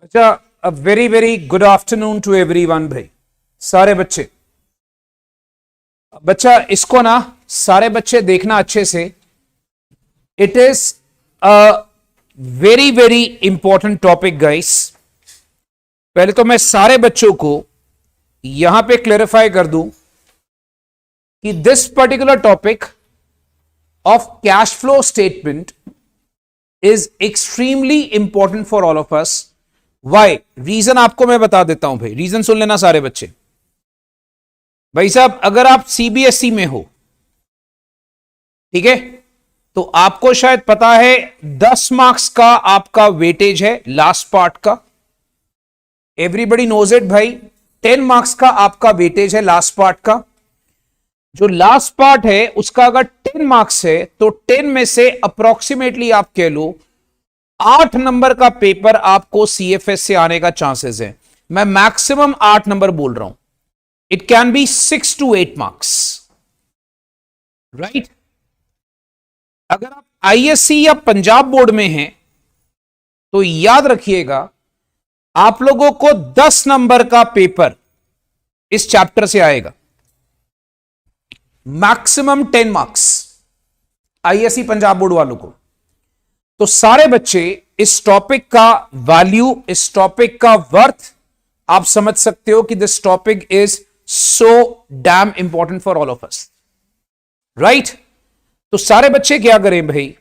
बच्चा a very very good afternoon to everyone भाई, सारे बच्चे। बच्चा इसको ना सारे बच्चे देखना अच्छे से। It is a very very important topic guys. पहले तो मैं सारे बच्चों को यहां पे क्लेरिफाई कर दूं कि this particular topic of cash flow statement is extremely important for all of us. Why? Reason आपको मैं बता देता हूं भाई, रीजन सुन लेना सारे बच्चे। भाई साहब, अगर आप सीबीएसई में हो, ठीक है, तो आपको शायद पता है 10 मार्क्स का आपका वेटेज है लास्ट पार्ट का। एवरीबडी नोज इट भाई। 10 मार्क्स का आपका वेटेज है लास्ट पार्ट का। जो लास्ट पार्ट है उसका अगर 10 मार्क्स है तो 10 में से अप्रोक्सीमेटली आप कह लो 8 नंबर का पेपर आपको सीएफएस से आने का चांसेस है। मैं मैक्सिमम 8 नंबर बोल रहा हूं। It can be 6 to 8 marks, right. अगर आप आईएससी या पंजाब बोर्ड में हैं तो याद रखिएगा आप लोगों को 10 नंबर का पेपर इस चैप्टर से आएगा, maximum 10 marks ISC Punjab board वालों को। तो सारे बच्चे इस टॉपिक का वैल्यू, इस टॉपिक का वर्थ आप समझ सकते हो कि this topic is so damn important for all of us, right. तो सारे बच्चे क्या करें भाई,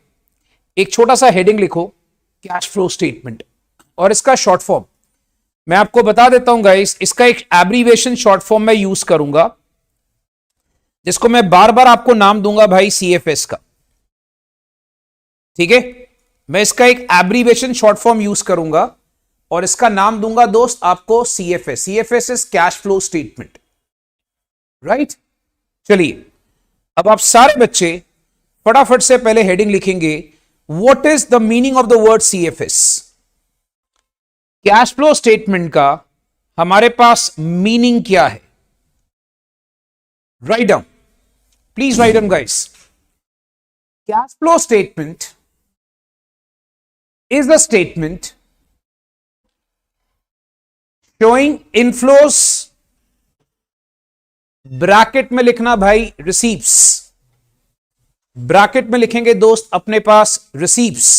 एक छोटा सा हेडिंग लिखो, कैश फ्लो स्टेटमेंट, और इसका शॉर्ट फॉर्म मैं आपको बता देता हूं गाइस। इसका एक एब्रीविएशन शॉर्ट फॉर्म मैं यूज करूंगा जिसको मैं बार बार आपको नाम दूंगा भाई, सीएफएस का, ठीक है। मैं इसका एक एब्रीविएशन शॉर्ट फॉर्म यूज करूंगा और इसका नाम दूंगा दोस्त आपको CFS. CFS is cash flow statement, right. चलिए अब आप सारे बच्चे फटाफट से पहले हेडिंग लिखेंगे, what is the meaning of the word CFS. Cash flow statement का हमारे पास मीनिंग क्या है? Write down, please write down guys. Cash flow statement is the statement showing inflows, bracket में लिखना भाई रिसीव्स, ब्रैकेट में लिखेंगे दोस्त अपने पास रिसीव्स,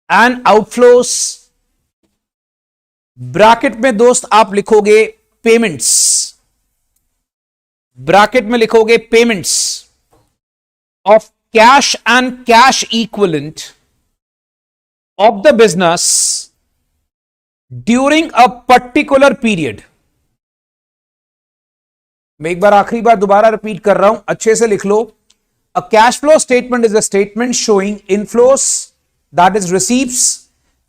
एंड आउटफ्लोस, ब्रैकेट में दोस्त आप लिखोगे पेमेंट्स, ब्रैकेट में लिखोगे payments of cash and cash equivalent of the business during a particular period। मैं एक बार आखिरी बार दोबारा रिपीट कर रहा हूं, अच्छे से लिख लो। A cash flow statement is a statement showing inflows, that is receipts,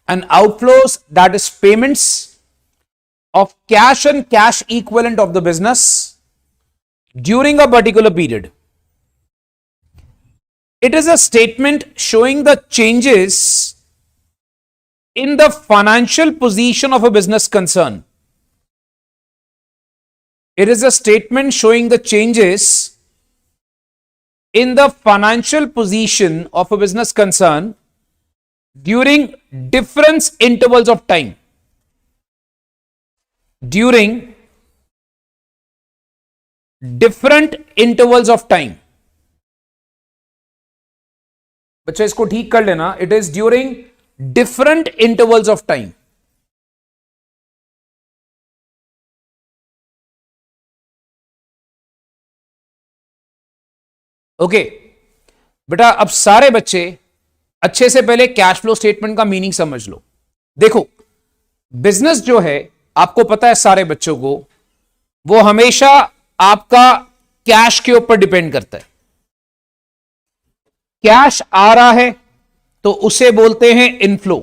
and outflows, that is payments of cash and cash equivalent of the business during a particular period। It is a statement showing the changes in the financial position of a business concern। It is a statement showing the changes in the financial position of a business concern during different intervals of time, during different intervals of time। बच्चा इसको ठीक कर लेना, it is during different intervals of time। Okay बेटा, अब सारे बच्चे अच्छे से पहले कैश फ्लो स्टेटमेंट का मीनिंग समझ लो। देखो, बिजनेस जो है आपको पता है सारे बच्चों को, वो हमेशा आपका कैश के ऊपर डिपेंड करता है। कैश आ रहा है तो उसे बोलते हैं इनफ्लो।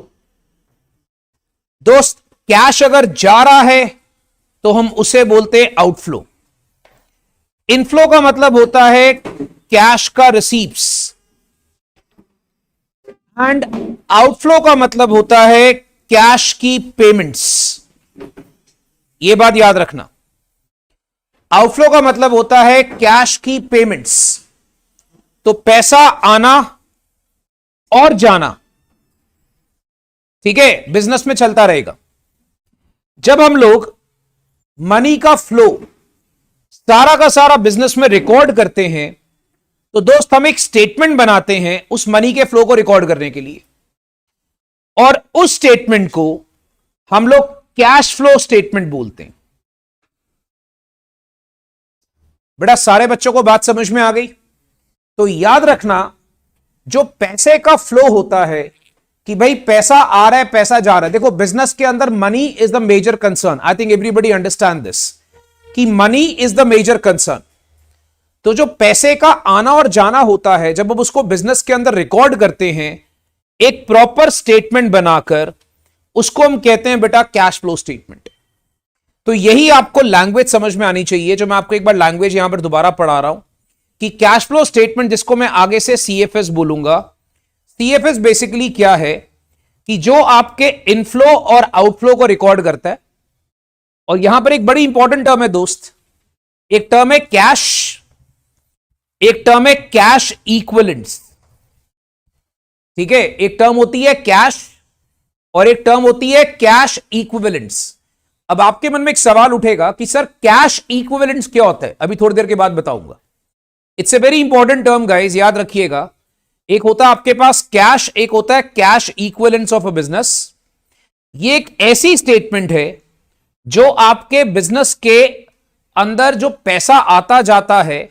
दोस्त, कैश अगर जा रहा है तो हम उसे बोलते हैं आउटफ्लो। इनफ्लो का मतलब होता है कैश का रिसीव्स, एंड आउटफ्लो का मतलब होता है कैश की पेमेंट्स। यह बात याद रखना, आउटफ्लो का मतलब होता है कैश की पेमेंट्स। तो पैसा आना और जाना, ठीक है, बिजनेस में चलता रहेगा। जब हम लोग मनी का फ्लो सारा का सारा बिजनेस में रिकॉर्ड करते हैं, तो दोस्त हम एक स्टेटमेंट बनाते हैं उस मनी के फ्लो को रिकॉर्ड करने के लिए, और उस स्टेटमेंट को हम लोग कैश फ्लो स्टेटमेंट बोलते हैं। बेटा सारे बच्चों को बात समझ में आ गई? तो याद रखना, जो पैसे का फ्लो होता है कि भाई पैसा आ रहा है पैसा जा रहा है, देखो बिजनेस के अंदर money is the major concern. I think everybody understand this कि money is the major concern. तो जो पैसे का आना और जाना होता है, जब हम उसको बिजनेस के अंदर रिकॉर्ड करते हैं एक प्रॉपर स्टेटमेंट बनाकर, उसको हम कहते हैं बेटा कैश फ्लो स्टेटमेंट। तो यही आपको लैंग्वेज समझ में आनी चाहिए, जो मैं आपको एक बार लैंग्वेज यहां पर दोबारा पढ़ा रहा हूं कि कैश फ्लो स्टेटमेंट, जिसको मैं आगे से सीएफएस बोलूंगा। सीएफएस बेसिकली क्या है कि जो आपके इनफ्लो और आउटफ्लो को रिकॉर्ड करता है। और यहां पर एक बड़ी इंपॉर्टेंट टर्म है दोस्त, एक टर्म है कैश, एक टर्म है कैश इक्विवेलेंट्स। ठीक है, एक टर्म होती है कैश और एक टर्म होती है कैश इक्विवेलेंट्स। अब आपके मन में एक सवाल उठेगा कि सर कैश इक्विवेलेंट्स क्या होता है, अभी थोड़ी देर के बाद बताऊंगा। It's a very important term guys, याद रखिएगा। एक होता है आपके पास कैश, एक होता है cash equivalents of a business. ये एक ऐसी स्टेटमेंट है जो आपके बिजनेस के अंदर जो पैसा आता जाता है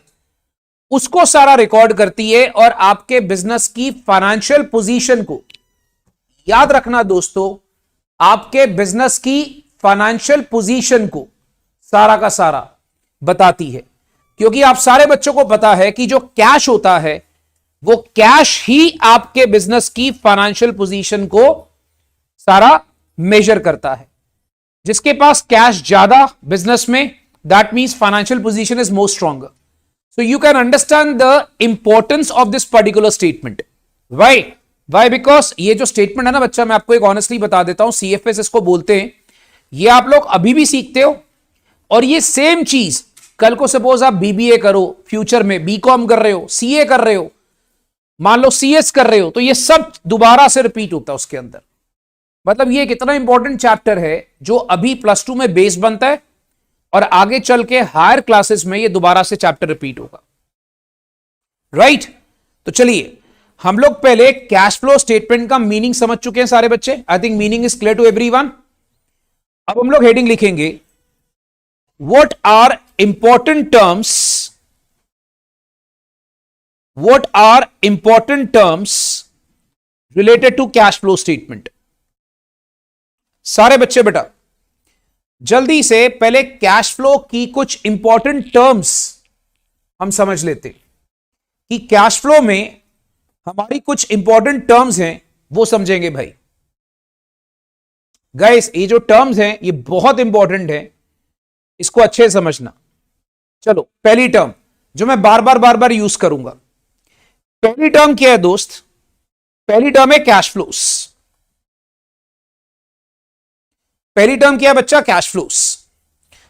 उसको सारा रिकॉर्ड करती है, और आपके बिजनेस की फाइनेंशियल पोजीशन को, याद रखना दोस्तों, आपके बिजनेस की फाइनेंशियल पोजीशन को सारा का सारा बताती है। क्योंकि आप सारे बच्चों को पता है कि जो कैश होता है वो कैश ही आपके बिजनेस की फाइनेंशियल पोजीशन को सारा मेजर करता है। जिसके पास कैश ज्यादा बिजनेस में, that means financial position is more stronger. So you can understand the importance of this particular statement. Why? Why? Because ये जो statement है ना बच्चा, मैं आपको एक ऑनेस्टली बता देता हूं, CFS इसको बोलते हैं। ये आप लोग अभी भी सीखते हो, और ये सेम चीज कल को सपोज आप बीबीए करो, फ्यूचर में बीकॉम कर रहे हो, सीए कर रहे हो, मान लो सीएस कर रहे हो, तो ये सब दोबारा से रिपीट होता है उसके अंदर। मतलब ये कितना इंपॉर्टेंट चैप्टर है जो अभी +2 में बेस बनता है, और आगे चल के हायर क्लासेस में ये दोबारा से चैप्टर रिपीट होगा। राइट? तो चलिए हम लोग पहले कैश फ्लो स्टेटमेंट का मीनिंग समझ चुके हैं सारे बच्चे। I think meaning is clear to everyone. अब हम लोग हेडिंग लिखेंगे, what are important terms, what are important terms related to cash flow statement. सारे बच्चे बेटा जल्दी से पहले कैश फ्लो की कुछ इंपॉर्टेंट टर्म्स हम समझ लेते कि कैश फ्लो में हमारी कुछ इंपॉर्टेंट टर्म्स हैं, वो समझेंगे भाई। गाइस ये जो टर्म्स हैं ये बहुत इंपॉर्टेंट है, इसको अच्छे से समझना। चलो पहली टर्म जो मैं बार बार यूज करूंगा, पहली टर्म क्या है दोस्त? पहली टर्म है कैश फ्लोस। पहली टर्म क्या है बच्चा? Cash flows.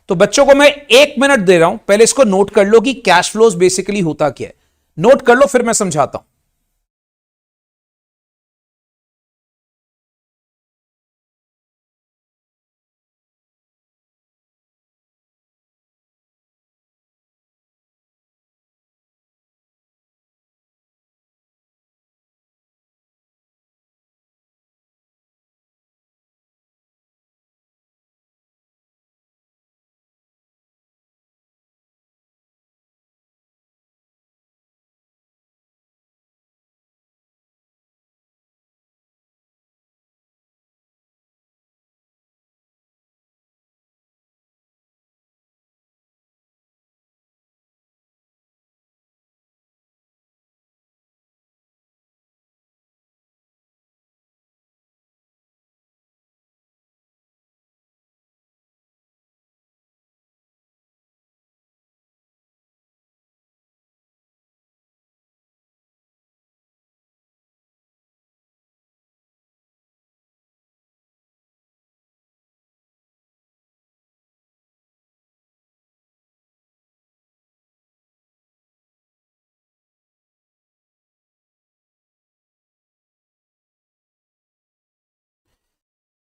तो बच्चों को मैं 1 मिनट दे रहा हूं, पहले इसको नोट कर लो कि कैश फ्लोस बेसिकली होता क्या है। नोट कर लो, फिर मैं समझाता हूं।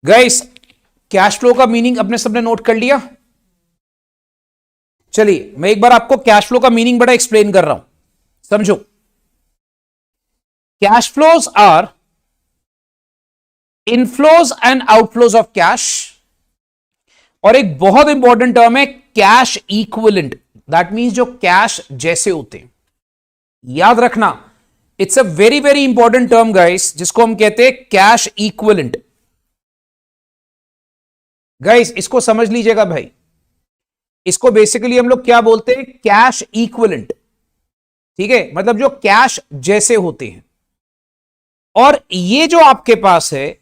गाइस कैश फ्लो का मीनिंग अपने सबने नोट कर लिया? चलिए मैं एक बार आपको कैश फ्लो का मीनिंग बड़ा एक्सप्लेन कर रहा हूं, समझो। Cash flows are inflows and outflows of cash, और एक बहुत इंपॉर्टेंट टर्म है कैश इक्विवेलेंट। दैट मींस जो कैश जैसे होते हैं, याद रखना, it's a very very important term guys, जिसको हम कहते हैं कैश इक्विवेलेंट। गाइस इसको समझ लीजिएगा भाई, इसको बेसिकली हम लोग क्या बोलते हैं, कैश इक्विवेलेंट। ठीक है, मतलब जो कैश जैसे होते हैं। और ये जो आपके पास है,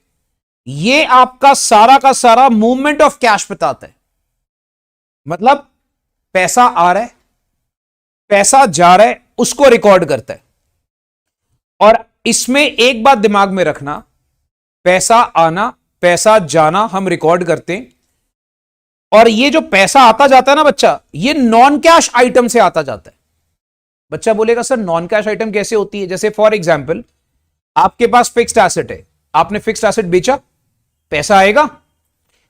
ये आपका सारा का सारा मूवमेंट ऑफ कैश बताता है। मतलब पैसा आ रहा है, पैसा जा रहा है, उसको रिकॉर्ड करता है। और इसमें एक बात दिमाग में रखना, पैसा आना पैसा जाना हम रिकॉर्ड करते हैं, और ये जो पैसा आता जाता है ना बच्चा, ये नॉन कैश आइटम से आता जाता है। बच्चा बोलेगा सर नॉन कैश आइटम कैसे होती है? जैसे फॉर एग्जाम्पल आपके पास फिक्स्ड एसेट है, आपने फिक्स्ड एसेट बेचा, पैसा आएगा।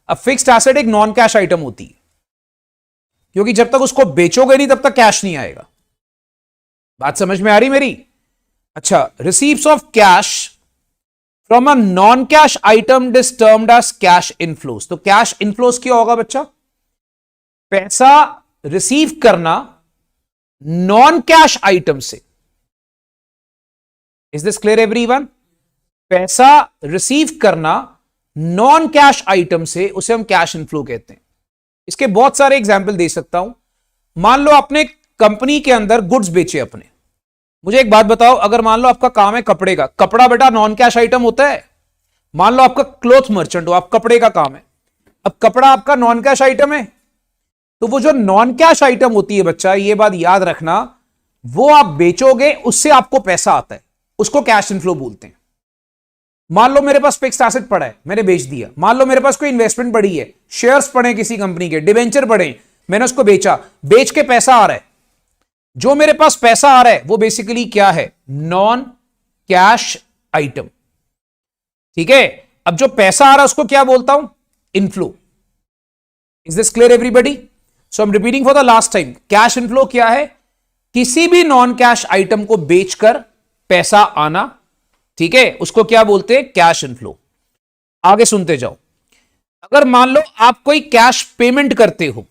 अब फिक्स्ड एसेट एक नॉन कैश आइटम होती है, क्योंकि जब तक उसको बेचोगे नहीं तब तक कैश नहीं आएगा। बात समझ में आ रही मेरी? अच्छा, receives of cash from a non cash item is termed as cash inflows. तो कैश इनफ्लोस क्या होगा बच्चा? पैसा रिसीव करना नॉन कैश आइटम से। Is this clear everyone? पैसा रिसीव करना नॉन कैश आइटम से, उसे हम कैश इनफ्लो कहते हैं। इसके बहुत सारे एग्जाम्पल दे सकता हूं। मान लो आपने कंपनी के अंदर गुड्स बेचे अपने। मुझे एक बात बताओ, अगर मान लो आपका काम है कपड़े का, कपड़ा बेटा नॉन कैश आइटम होता है। मान लो आपका क्लॉथ मर्चेंट हो, आप कपड़े का काम है, अब कपड़ा आपका नॉन कैश आइटम है। तो वो जो नॉन कैश आइटम होती है बच्चा, ये बात याद रखना, वो आप बेचोगे, उससे आपको पैसा आता है, उसको कैश इनफ्लो बोलते हैं। मान लो मेरे पास फिक्स्ड एसेट पड़ा है, मैंने बेच दिया। मान लो मेरे पास कोई इन्वेस्टमेंट पड़ी है, शेयर्स पड़े किसी कंपनी के, डिबेंचर पड़े, मैंने उसको बेचा, बेच के पैसा आ रहा है। जो मेरे पास पैसा आ रहा है वो बेसिकली क्या है? Non cash item. ठीक है, अब जो पैसा आ रहा है उसको क्या बोलता हूं? Inflow. Is this clear everybody? So I am repeating for the last time, cash inflow क्या है? किसी भी नॉन कैश आइटम को बेचकर पैसा आना। ठीक है, उसको क्या बोलते हैं? Cash inflow. आगे सुनते जाओ। अगर मान लो आप कोई कैश पेमेंट करते हो,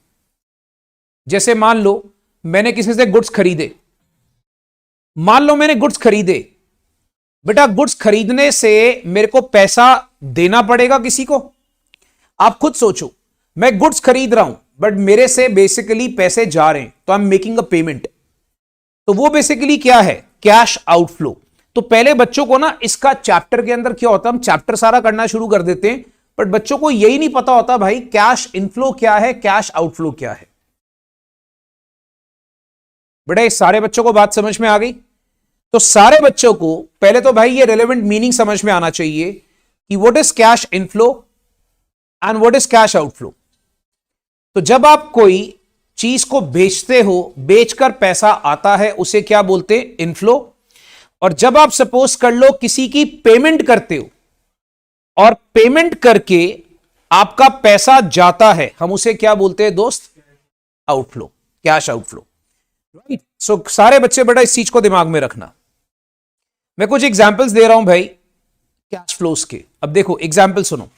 जैसे मान लो मैंने किसी से गुड्स खरीदे, मान लो मैंने गुड्स खरीदे, बेटा गुड्स खरीदने से मेरे को पैसा देना पड़ेगा किसी को। आप खुद सोचो, मैं गुड्स खरीद रहा हूं बट मेरे से बेसिकली पैसे जा रहे हैं, तो I am making a payment. तो वो बेसिकली क्या है? Cash outflow. तो पहले बच्चों को ना इसका चैप्टर के अंदर क्या होता है, हम चैप्टर सारा करना शुरू कर देते हैं, बट बच्चों को यही नहीं पता होता भाई कैश इनफ्लो क्या है, कैश आउटफ्लो क्या है। बेटा ये सारे बच्चों को बात समझ में आ गई? तो सारे बच्चों को पहले तो भाई ये रेलेवेंट मीनिंग समझ में आना चाहिए कि what is cash inflow and what is cash outflow. तो जब आप कोई चीज को बेचते हो, बेचकर पैसा आता है, उसे क्या बोलते हैं? इनफ्लो। और जब आप सपोज कर लो किसी की पेमेंट करते हो और पेमेंट करके आपका पैसा जाता है, हम उसे क्या बोलते हैं दोस्त? Outflow, cash outflow. राइट? सो सारे बच्चे बेटा इस चीज को दिमाग में रखना। मैं कुछ एग्जांपल्स दे रहा हूं भाई कैश फ्लोस के। अब देखो एग्जांपल सुनो।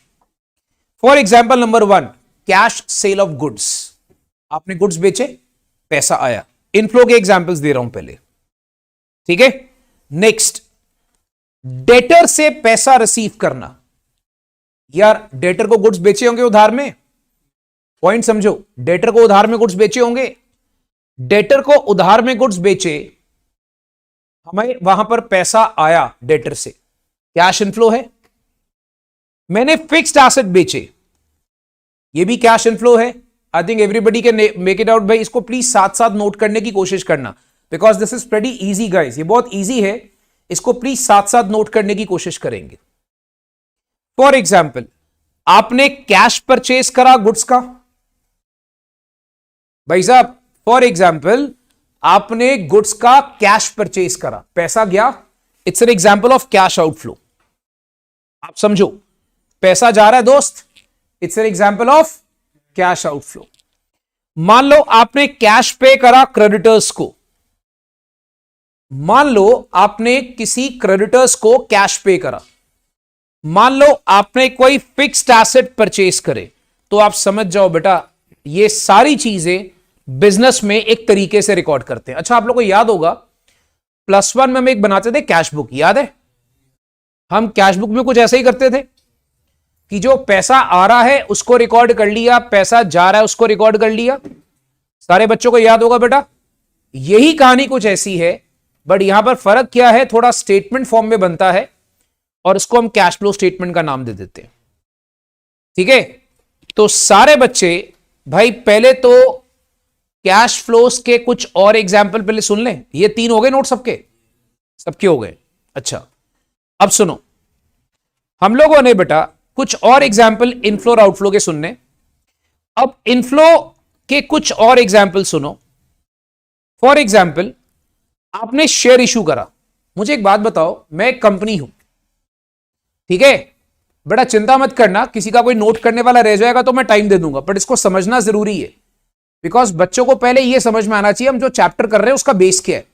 For example number 1, cash cell of goods. आपने गुड्स बेचे, पैसा आया। इनफ्लो के एग्जांपल्स दे रहा हूं पहले। ठीक है, नेक्स्ट, डेटर से पैसा रिसीव करना। यार डेटर को गुड्स बेचे होंगे उधार में, पॉइंट समझो, डेटर को उधार में गुड्स बेचे होंगे। डेटर को उधार में गुड्स बेचे, हमें वहां पर पैसा आया डेटर से, कैश इनफ्लो है। मैंने फिक्स्ड एसेट बेचे, ये भी कैश इनफ्लो है। I think everybody can make it out भाई। इसको प्लीज साथ साथ नोट करने की कोशिश करना, because this is pretty easy guys, ये बहुत इजी है। इसको प्लीज साथ साथ नोट करने की कोशिश करेंगे। फॉर एग्जाम्पल, आपने कैश परचेज करा गुड्स का। भाई साहब फॉर एग्जाम्पल आपने गुड्स का कैश परचेज करा, पैसा गया, it's an example of cash outflow. आप समझो, पैसा जा रहा है दोस्त, it's an example of cash outflow. मान लो आपने कैश पे करा क्रेडिटर्स को, मान लो आपने किसी क्रेडिटर्स को कैश पे करा, मान लो आपने कोई फिक्स्ड एसेट परचेज करे, तो आप समझ जाओ बेटा ये सारी चीजें बिजनेस में एक तरीके से रिकॉर्ड करते हैं। अच्छा, आप लोगों को याद होगा +1 में हम एक बनाते थे कैश बुक, याद है? हम कैश बुक में कुछ ऐसे ही करते थे कि जो पैसा आ रहा है उसको रिकॉर्ड कर लिया, पैसा जा रहा है उसको रिकॉर्ड कर लिया। सारे बच्चों को याद होगा बेटा, यही कहानी कुछ ऐसी है, बट यहां पर फर्क क्या है, थोड़ा स्टेटमेंट फॉर्म में बनता है और इसको हम कैश फ्लो स्टेटमेंट का नाम दे देते हैं। ठीक है, तो सारे बच्चे भाई पहले तो कैश फ्लोस के कुछ और एग्जाम्पल पहले सुन लें। ये 3 हो गए नोट सबके, सबके हो गए। अच्छा, अब सुनो, हम लोगों ने बेटा कुछ और एग्जाम्पल इनफ्लो और आउटफ्लो के सुनने। अब इनफ्लो के कुछ और एग्जाम्पल सुनो। फॉर एग्जाम्पल, आपने शेयर इशू करा। मुझे एक बात बताओ, मैं एक कंपनी हूं, ठीक है बेटा, चिंता मत करना, किसी का कोई नोट करने वाला रह जाएगा तो मैं टाइम दे दूंगा, बट इसको समझना जरूरी है, बिकॉज बच्चों को पहले यह समझ में आना चाहिए हम जो चैप्टर कर रहे हैं उसका बेस क्या है।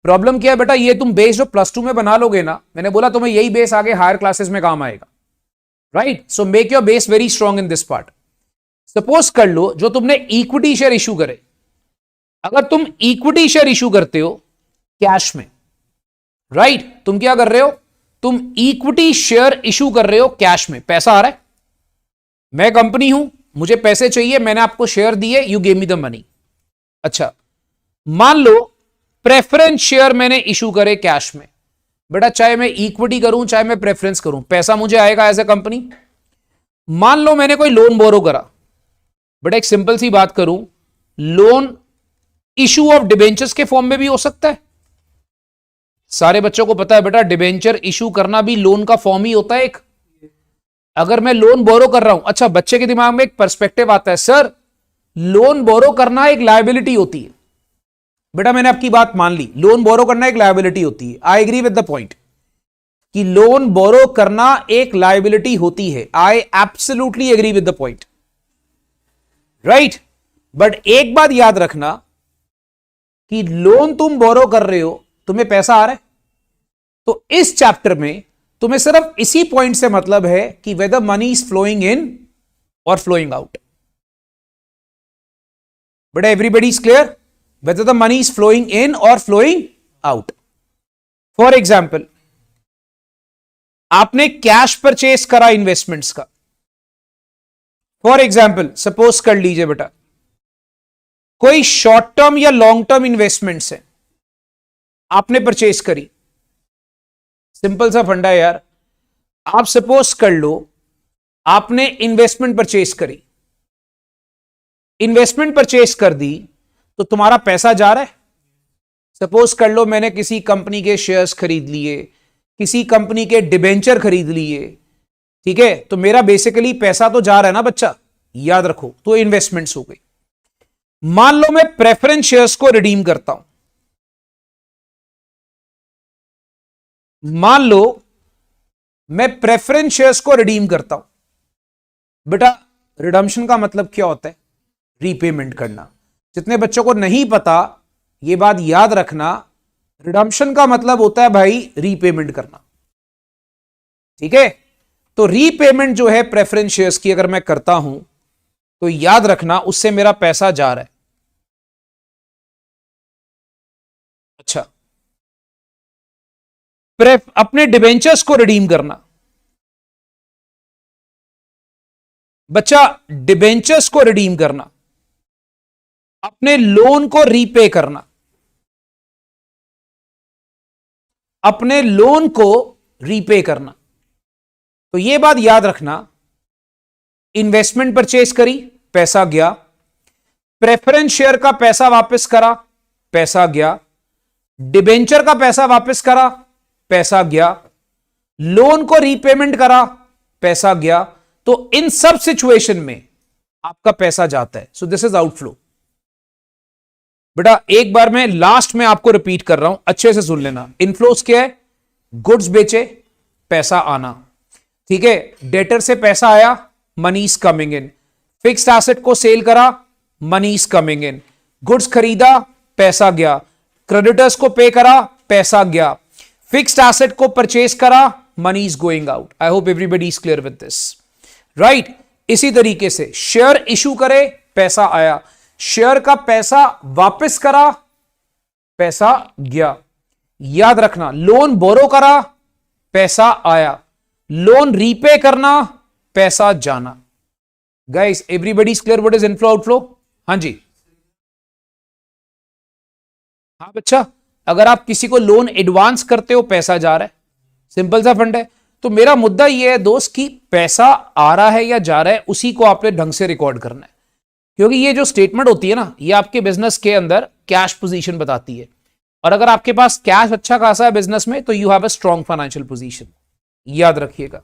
प्रॉब्लम क्या है बेटा, ये तुम बेस जो +2 में बना लोगे ना, मैंने बोला तुम्हें यही बेस आगे हायर क्लासेस में काम आएगा, right? So make your base very strong in this part. Suppose कर लो जो तुमने इक्विटी शेयर इशू करे, अगर तुम इक्विटी शेयर इशू करते हो कैश में, राइट, तुम क्या कर रहे हो, तुम इक्विटी शेयर इशू कर रहे हो कैश में, पैसा आ रहा है, मैं कंपनी हूं, मुझे पैसे चाहिए, मैंने आपको शेयर दिए, you gave me the money. अच्छा, मान लो प्रेफरेंस शेयर मैंने इशू करे कैश में, बेटा चाहे मैं इक्विटी करूं चाहे मैं प्रेफरेंस करूं, पैसा मुझे आएगा एज ए कंपनी। मान लो मैंने कोई लोन बोरो करा, बेटा एक सिंपल सी बात करूं, लोन इशू ऑफ डिबेंचर्स के फॉर्म में भी हो सकता है। सारे बच्चों को पता है बेटा, डिबेंचर इशू करना भी लोन का फॉर्म ही होता है एक। अगर मैं लोन बोरो कर रहा हूं, अच्छा बच्चे के दिमाग में एक पर्सपेक्टिव आता है, सर लोन बोरो करना एक लायबिलिटी होती है। बेटा मैंने आपकी बात मान ली, लोन बोरो करना एक लायबिलिटी होती है, I agree with the point कि लोन बोरो करना एक लायबिलिटी होती है, I absolutely agree with the point, right? But एक बात याद रखना कि लोन तुम बोरो कर रहे हो, तुम्हें पैसा आ रहा है, तो इस चैप्टर में तुम्हें सिर्फ इसी पॉइंट से मतलब है कि whether money is flowing in और फ्लोइंग आउट। बेटा everybody is clear, whether the money is flowing in और फ्लोइंग आउट। फॉर एग्जाम्पल, आपने कैश परचेज करा इन्वेस्टमेंट्स का। फॉर एग्जाम्पल सपोज कर लीजिए बेटा, कोई शॉर्ट टर्म या लॉन्ग टर्म इन्वेस्टमेंट्स है, आपने परचेज करी। सिंपल सा फंडा है यार, आप सपोज कर लो आपने इन्वेस्टमेंट परचेज करी, इन्वेस्टमेंट परचेज कर दी तो तुम्हारा पैसा जा रहा है। सपोज कर लो मैंने किसी कंपनी के शेयर्स खरीद लिए, किसी कंपनी के डिबेंचर खरीद लिए, ठीक है, तो मेरा बेसिकली पैसा तो जा रहा है ना बच्चा, याद रखो, तो इन्वेस्टमेंट्स हो गई। मान लो मैं प्रेफरेंस शेयर्स को रिडीम करता हूं, मान लो मैं प्रेफरेंस शेयर्स को रिडीम करता हूं। बेटा रिडम्पशन का मतलब क्या होता है, रीपेमेंट करना। जितने बच्चों को नहीं पता यह बात याद रखना, रिडम्पशन का मतलब होता है भाई रीपेमेंट करना, ठीक है? तो रीपेमेंट जो है प्रेफरेंस शेयर्स की अगर मैं करता हूं तो याद रखना उससे मेरा पैसा जा रहा है। अच्छा, अपने डिबेंचर्स को रिडीम करना, बच्चा डिबेंचर्स को रिडीम करना, अपने लोन को रीपे करना, अपने लोन को रीपे करना। तो यह बात याद रखना, इन्वेस्टमेंट परचेज करी, पैसा गया, प्रेफरेंस शेयर का पैसा वापस करा, पैसा गया, डिबेंचर का पैसा वापस करा, पैसा गया, लोन को रीपेमेंट करा, पैसा गया। तो इन सब सिचुएशन में आपका पैसा जाता है। So this is outflow. बेटा एक बार मैं लास्ट में आपको रिपीट कर रहा हूं, अच्छे से सुन लेना। इनफ्लोस क्या है, गुड्स बेचे पैसा आना, ठीक है, डेटर से पैसा आया, money is coming in. Fixed asset को सेल करा, money is coming in. Goods खरीदा, पैसा गया। क्रेडिटर्स को पे करा, पैसा गया। फिक्स्ड एसेट को परचेज करा, money is going out. I hope everybody is clear with this, right. इसी तरीके से शेयर इशू करे, पैसा आया। शेयर का पैसा वापस करा, पैसा गया। याद रखना, लोन बोरो करा, पैसा आया। लोन रीपे करना, पैसा जाना। Guys everybody is clear what is inflow outflow? हाँ जी, हाँ बच्चा, अगर आप किसी को लोन एडवांस करते हो, पैसा जा रहा है, सिंपल सा फंड है। तो मेरा मुद्दा यह है दोस्त कि पैसा आ रहा है या जा रहा है, उसी को आपने ढंग से रिकॉर्ड करना है। क्योंकि ये जो स्टेटमेंट होती है ना, ये आपके बिजनेस के अंदर कैश पोजीशन बताती है। और अगर आपके पास कैश अच्छा खासा है बिजनेस में, तो you have a strong financial position, याद रखिएगा।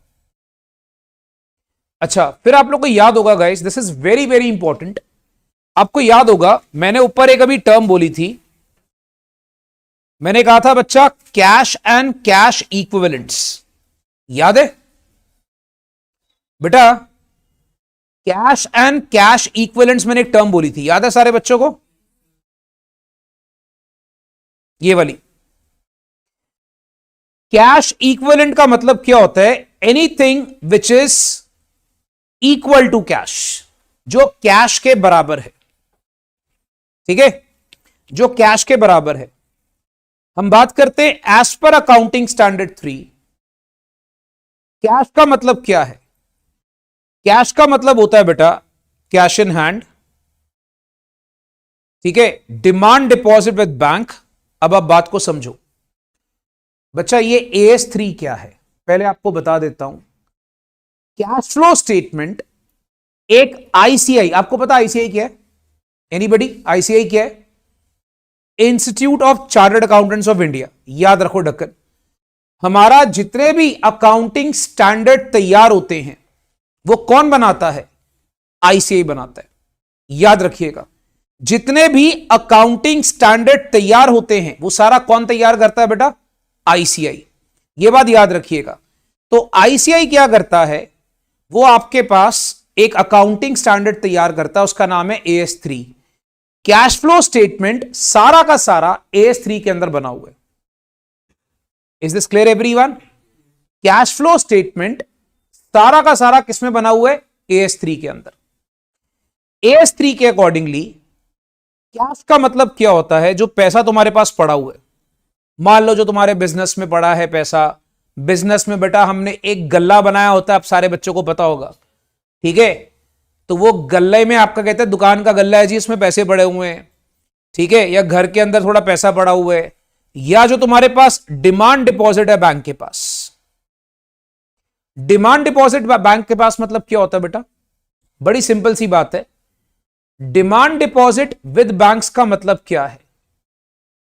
अच्छा, फिर आप लोग को याद होगा guys, this is very very important. आपको याद होगा, मैंने ऊपर एक अभी टर्म बोली थी, मैंने कहा था बच्चा कैश एंड कैश इक्विवेलेंट्स, याद है बेटा? कैश एंड कैश इक्विवेलेंट्स मैंने एक टर्म बोली थी, याद है सारे बच्चों को? ये वाली कैश इक्विवेलेंट का मतलब क्या होता है? Anything which is equal to cash, जो कैश के बराबर है। ठीक है, जो कैश के बराबर है। हम बात करते हैं as per accounting standard 3, cash का मतलब क्या है? कैश का मतलब होता है बेटा कैश इन हैंड, ठीक है, डिमांड डिपॉजिट विद बैंक। अब आप बात को समझो बच्चा, ये AS3 क्या है पहले आपको बता देता हूं। कैश फ्लो स्टेटमेंट एक ICI, आपको पता ICI क्या है? एनीबडी? ICI क्या है? Institute of chartered accountants of India, याद रखो ढक्कन। हमारा जितने भी अकाउंटिंग स्टैंडर्ड तैयार होते हैं, वो कौन बनाता है? ICI बनाता है, याद रखिएगा। जितने भी अकाउंटिंग स्टैंडर्ड तैयार होते हैं, वो सारा कौन तैयार करता है बेटा? ICI। ये बात याद रखिएगा। तो ICI क्या करता है? वो आपके पास एक अकाउंटिंग स्टैंडर्ड तैयार करता है, उसका नाम है AS3। कैश फ्लो स्टेटमेंट सारा का सारा AS3 के अंदर बना हुआ है। Is this clear everyone? Cash flow statement सारा का सारा किसमें बना हुआ है? AS3 के अंदर। AS3 के अकॉर्डिंगली कैश का मतलब क्या होता है? जो पैसा तुम्हारे पास पड़ा हुआ है, मान लो जो तुम्हारे बिजनेस में पड़ा है पैसा। बिजनेस में बेटा हमने एक गल्ला बनाया होता है, आप सारे बच्चों को पता होगा, ठीक है? तो वो गल्ले में आपका कहते हैं दुकान का गल्ला है जी, इसमें पैसे पड़े हुए हैं, ठीक है? या घर के अंदर थोड़ा पैसा पड़ा हुआ है, या जो तुम्हारे पास डिमांड डिपॉजिट है बैंक के पास। डिमांड डिपॉजिट बैंक के पास मतलब क्या होता है बेटा? बड़ी सिंपल सी बात है। डिमांड डिपॉजिट विद बैंक्स का मतलब क्या है?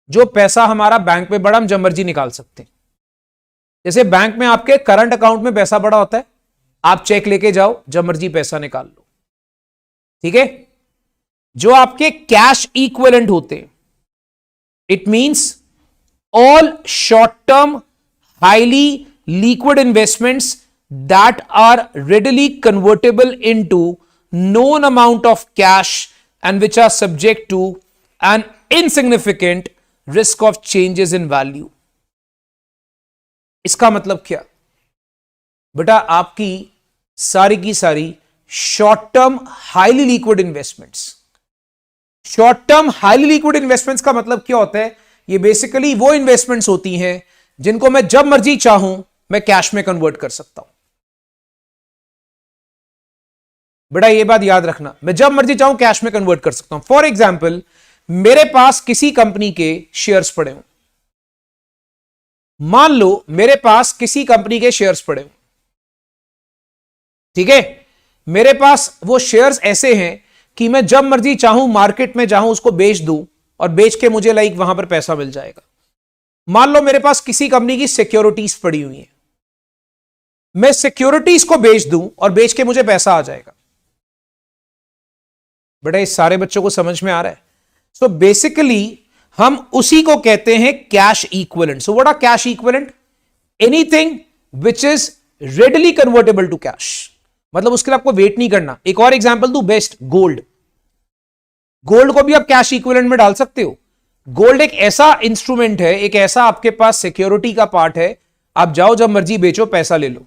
जो पैसा हमारा बैंक में बड़ा, हम जब मर्जी निकाल सकते हैं। जैसे बैंक में आपके करंट अकाउंट में पैसा बड़ा होता है, आप चेक लेके जाओ, जब मर्जी पैसा निकाल लो, ठीक है? जो आपके कैश इक्विवेलेंट होते हैं, it means all short term highly liquid investments that are readily convertible into known amount of cash and which are subject to an insignificant risk of changes in value। इसका मतलब क्या बेटा? आपकी सारी की सारी short term highly liquid investments. Short term highly liquid investments का मतलब क्या होता है? ये बेसिकली वो इन्वेस्टमेंट्स होती हैं जिनको मैं जब मर्जी चाहूं मैं कैश में कन्वर्ट कर सकता हूं। बेटा ये बात याद रखना, मैं जब मर्जी चाहूं कैश में कन्वर्ट कर सकता हूं। फॉर एग्जाम्पल, मेरे पास किसी कंपनी के शेयर्स पड़े हों, मान लो मेरे पास किसी कंपनी के शेयर्स पड़े हों, ठीक है? मेरे पास वो शेयर्स ऐसे हैं कि मैं जब मर्जी चाहूं मार्केट में जाऊं, उसको बेच दूं और बेच के मुझे लाइक वहां पर पैसा मिल जाएगा। मान लो मेरे पास किसी कंपनी की सिक्योरिटीज पड़ी हुई है, मैं सिक्योरिटीज को बेच दूं और बेच के मुझे पैसा आ जाएगा। बेटा इस सारे बच्चों को समझ में आ रहा है? सो बेसिकली हम उसी को कहते हैं cash equivalent. So what are cash equivalent? Anything which is readily convertible to cash, मतलब उसके लिए आपको वेट नहीं करना। एक और एग्जांपल दू बेस्ट, गोल्ड। गोल्ड को भी आप कैश इक्विवेलेंट में डाल सकते हो। गोल्ड एक ऐसा इंस्ट्रूमेंट है, एक ऐसा आपके पास सिक्योरिटी का पार्ट है, आप जाओ जब मर्जी बेचो, पैसा ले लो,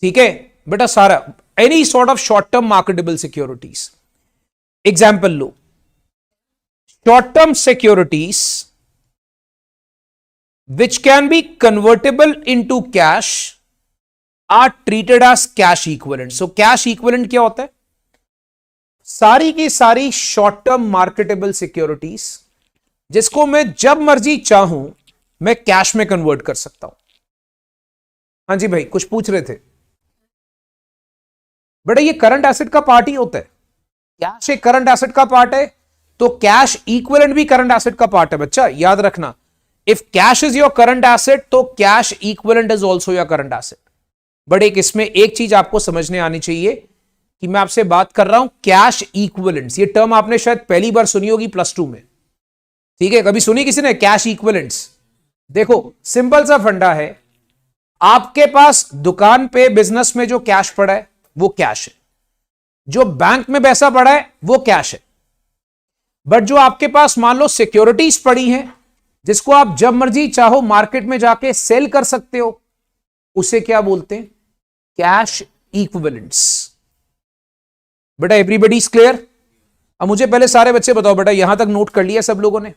ठीक है बेटा। सारा any sort of short term marketable securities, example low, short term securities which can be convertible into cash are treated as cash equivalent. So cash equivalent क्या होता है? सारी की सारी शॉर्ट टर्म मार्केटेबल सिक्योरिटीज जिसको मैं जब मर्जी चाहूं मैं कैश में कन्वर्ट कर सकता हूं। हाँ जी भाई, कुछ पूछ रहे थे बेटा। ये करंट एसेट का पार्ट ही होता है, कैश एक करंट एसेट का पार्ट है, तो कैश इक्विवेलेंट भी करंट एसेट का पार्ट है बच्चा, याद रखना। If cash is your current asset, तो cash equivalent is also your current asset. But एक इसमें एक चीज आपको समझने आनी चाहिए कि मैं आपसे बात कर रहा हूं कैश इक्विवेलेंट्स। ये टर्म आपने शायद पहली बार सुनी होगी +2 में, ठीक है? कभी सुनी किसी ने कैश इक्विवेलेंट्स? देखो सिंपल सा फंडा है, आपके पास दुकान पे बिजनेस में जो कैश पड़ा है वो कैश है, जो बैंक में पैसा पड़ा है वो कैश है, बट जो आपके पास मान लो सिक्योरिटीज पड़ी हैं जिसको आप जब मर्जी चाहो मार्केट में जाके सेल कर सकते हो, उसे क्या बोलते हैं? Cash equivalents. बेटा एवरीबॉडी इज क्लियर? अब मुझे पहले सारे बच्चे बताओ बेटा, यहां तक नोट कर लिया सब लोगों ने?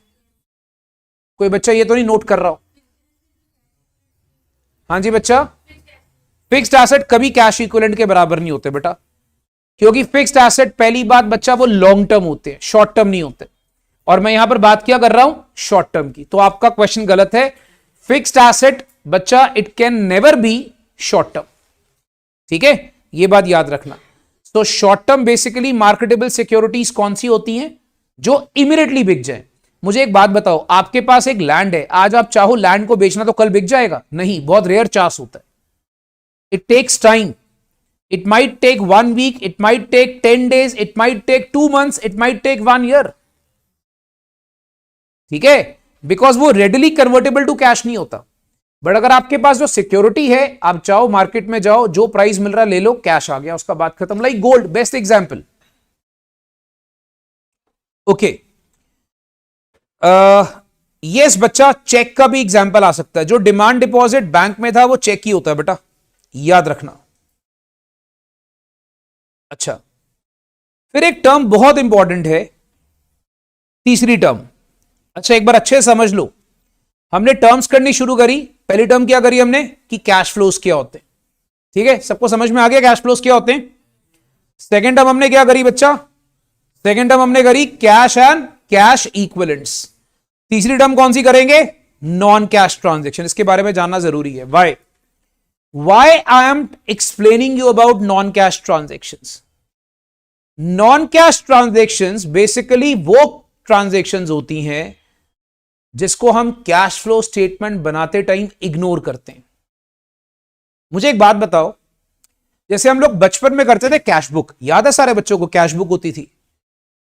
कोई बच्चा ये तो नहीं नोट कर रहा हो? हाँ जी बच्चा, फिक्स्ड एसेट कभी कैश इक्विवेलेंट के बराबर नहीं होते बेटा, क्योंकि फिक्स्ड एसेट पहली बात बच्चा वो लॉन्ग टर्म होते हैं, शॉर्ट टर्म नहीं होते। और मैं यहां पर बात क्या कर रहा हूं? शॉर्ट टर्म की। तो आपका क्वेश्चन गलत है। फिक्स्ड एसेट बच्चा it can never be short term, ठीक है? यह बात याद रखना। तो short term basically marketable securities कौन सी होती हैं? जो इमीडिएटली बिक जाए। मुझे एक बात बताओ, आपके पास एक लैंड है, आज आप चाहो लैंड को बेचना तो कल बिक जाएगा? नहीं, बहुत रेयर चांस होता है। It takes time, it might take 1 week, it might take 10 days, it might take 2 months, it might take 1 year, ठीक है? बिकॉज वो रेडली कन्वर्टेबल टू कैश नहीं होता। बट अगर आपके पास जो सिक्योरिटी है, आप चाहो मार्केट में जाओ, जो प्राइस मिल रहा है ले लो, कैश आ गया, उसका बात खत्म। Like gold, best example. Okay, yes बच्चा, चेक का भी एग्जांपल आ सकता है। जो डिमांड डिपॉजिट बैंक में था वो चेक ही होता है बेटा, याद रखना। अच्छा, फिर एक टर्म बहुत इंपॉर्टेंट है, तीसरी टर्म। अच्छा एक बार अच्छे से समझ लो, हमने टर्म्स करनी शुरू करी। पहली टर्म क्या करी हमने कि कैश फ्लोज क्या होते हैं, ठीक है? सबको समझ में आ गया कैश फ्लोज क्या होते हैं? सेकेंड टर्म हमने क्या करी बच्चा? सेकेंड टर्म हमने करी कैश एंड कैश इक्विवेलेंट्स। तीसरी टर्म कौन सी करेंगे? Non cash transaction. इसके बारे में जानना जरूरी है। Why I am explaining you about non cash transactions. Non cash transactions basically वो ट्रांजेक्शंस होती हैं जिसको हम कैश फ्लो स्टेटमेंट बनाते टाइम इग्नोर करते हैं। मुझे एक बात बताओ, जैसे हम लोग बचपन में करते थे कैश बुक, याद है सारे बच्चों को? कैश बुक होती थी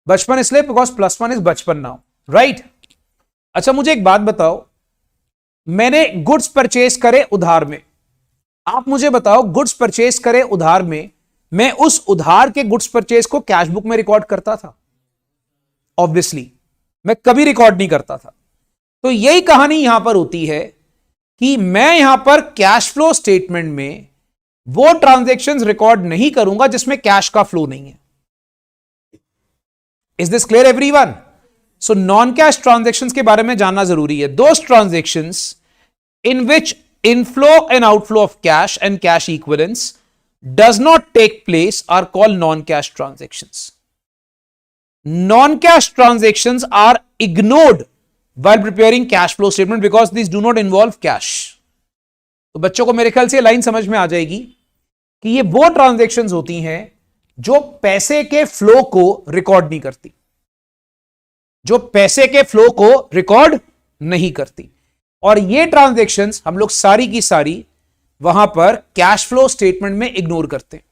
बचपन, इसलिए बिकॉज +1 इज बचपन नाउ, राइट? अच्छा मुझे एक बात बताओ, मैंने गुड्स परचेज करे उधार में, आप मुझे बताओ गुड्स परचेज करे उधार में, मैं उस उधार के गुड्स परचेज को कैश बुक में रिकॉर्ड करता था? ऑब्वियसली मैं कभी रिकॉर्ड नहीं करता था। तो यही कहानी यहां पर होती है कि मैं यहां पर कैश फ्लो स्टेटमेंट में वो ट्रांजैक्शंस रिकॉर्ड नहीं करूंगा जिसमें कैश का फ्लो नहीं है। Is this clear everyone? So non cash transactions के बारे में जानना जरूरी है। Those transactions in which inflow and outflow of cash and cash equivalents does not take place are called non cash transactions. Non-cash transactions are ignored while preparing cash flow statement because these do not involve cash. तो बच्चों को मेरे ख्याल से line समझ में आ जाएगी कि ये वो ट्रांजैक्शंस होती हैं जो पैसे के फ्लो को रिकॉर्ड नहीं करती, जो पैसे के फ्लो को रिकॉर्ड नहीं करती। और ये ट्रांजैक्शंस हम लोग सारी की सारी वहां पर कैश फ्लो स्टेटमेंट में इग्नोर करते हैं।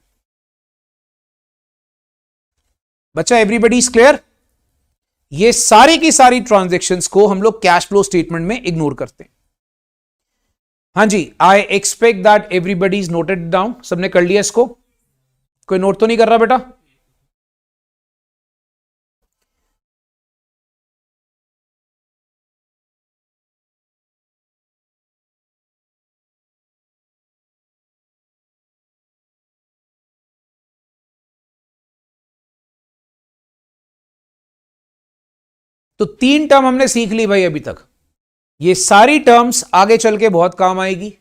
बच्चा एवरीबॉडी इज क्लियर? ये सारी की सारी ट्रांजैक्शंस को हम लोग कैश फ्लो स्टेटमेंट में इग्नोर करते हैं। हाँ जी, I expect that everybody is noted down. सबने कर लिया इसको? कोई नोट तो नहीं कर रहा बेटा? तो 3 टर्म हमने सीख ली भाई अभी तक। ये सारी टर्म्स आगे चल के बहुत काम आएगी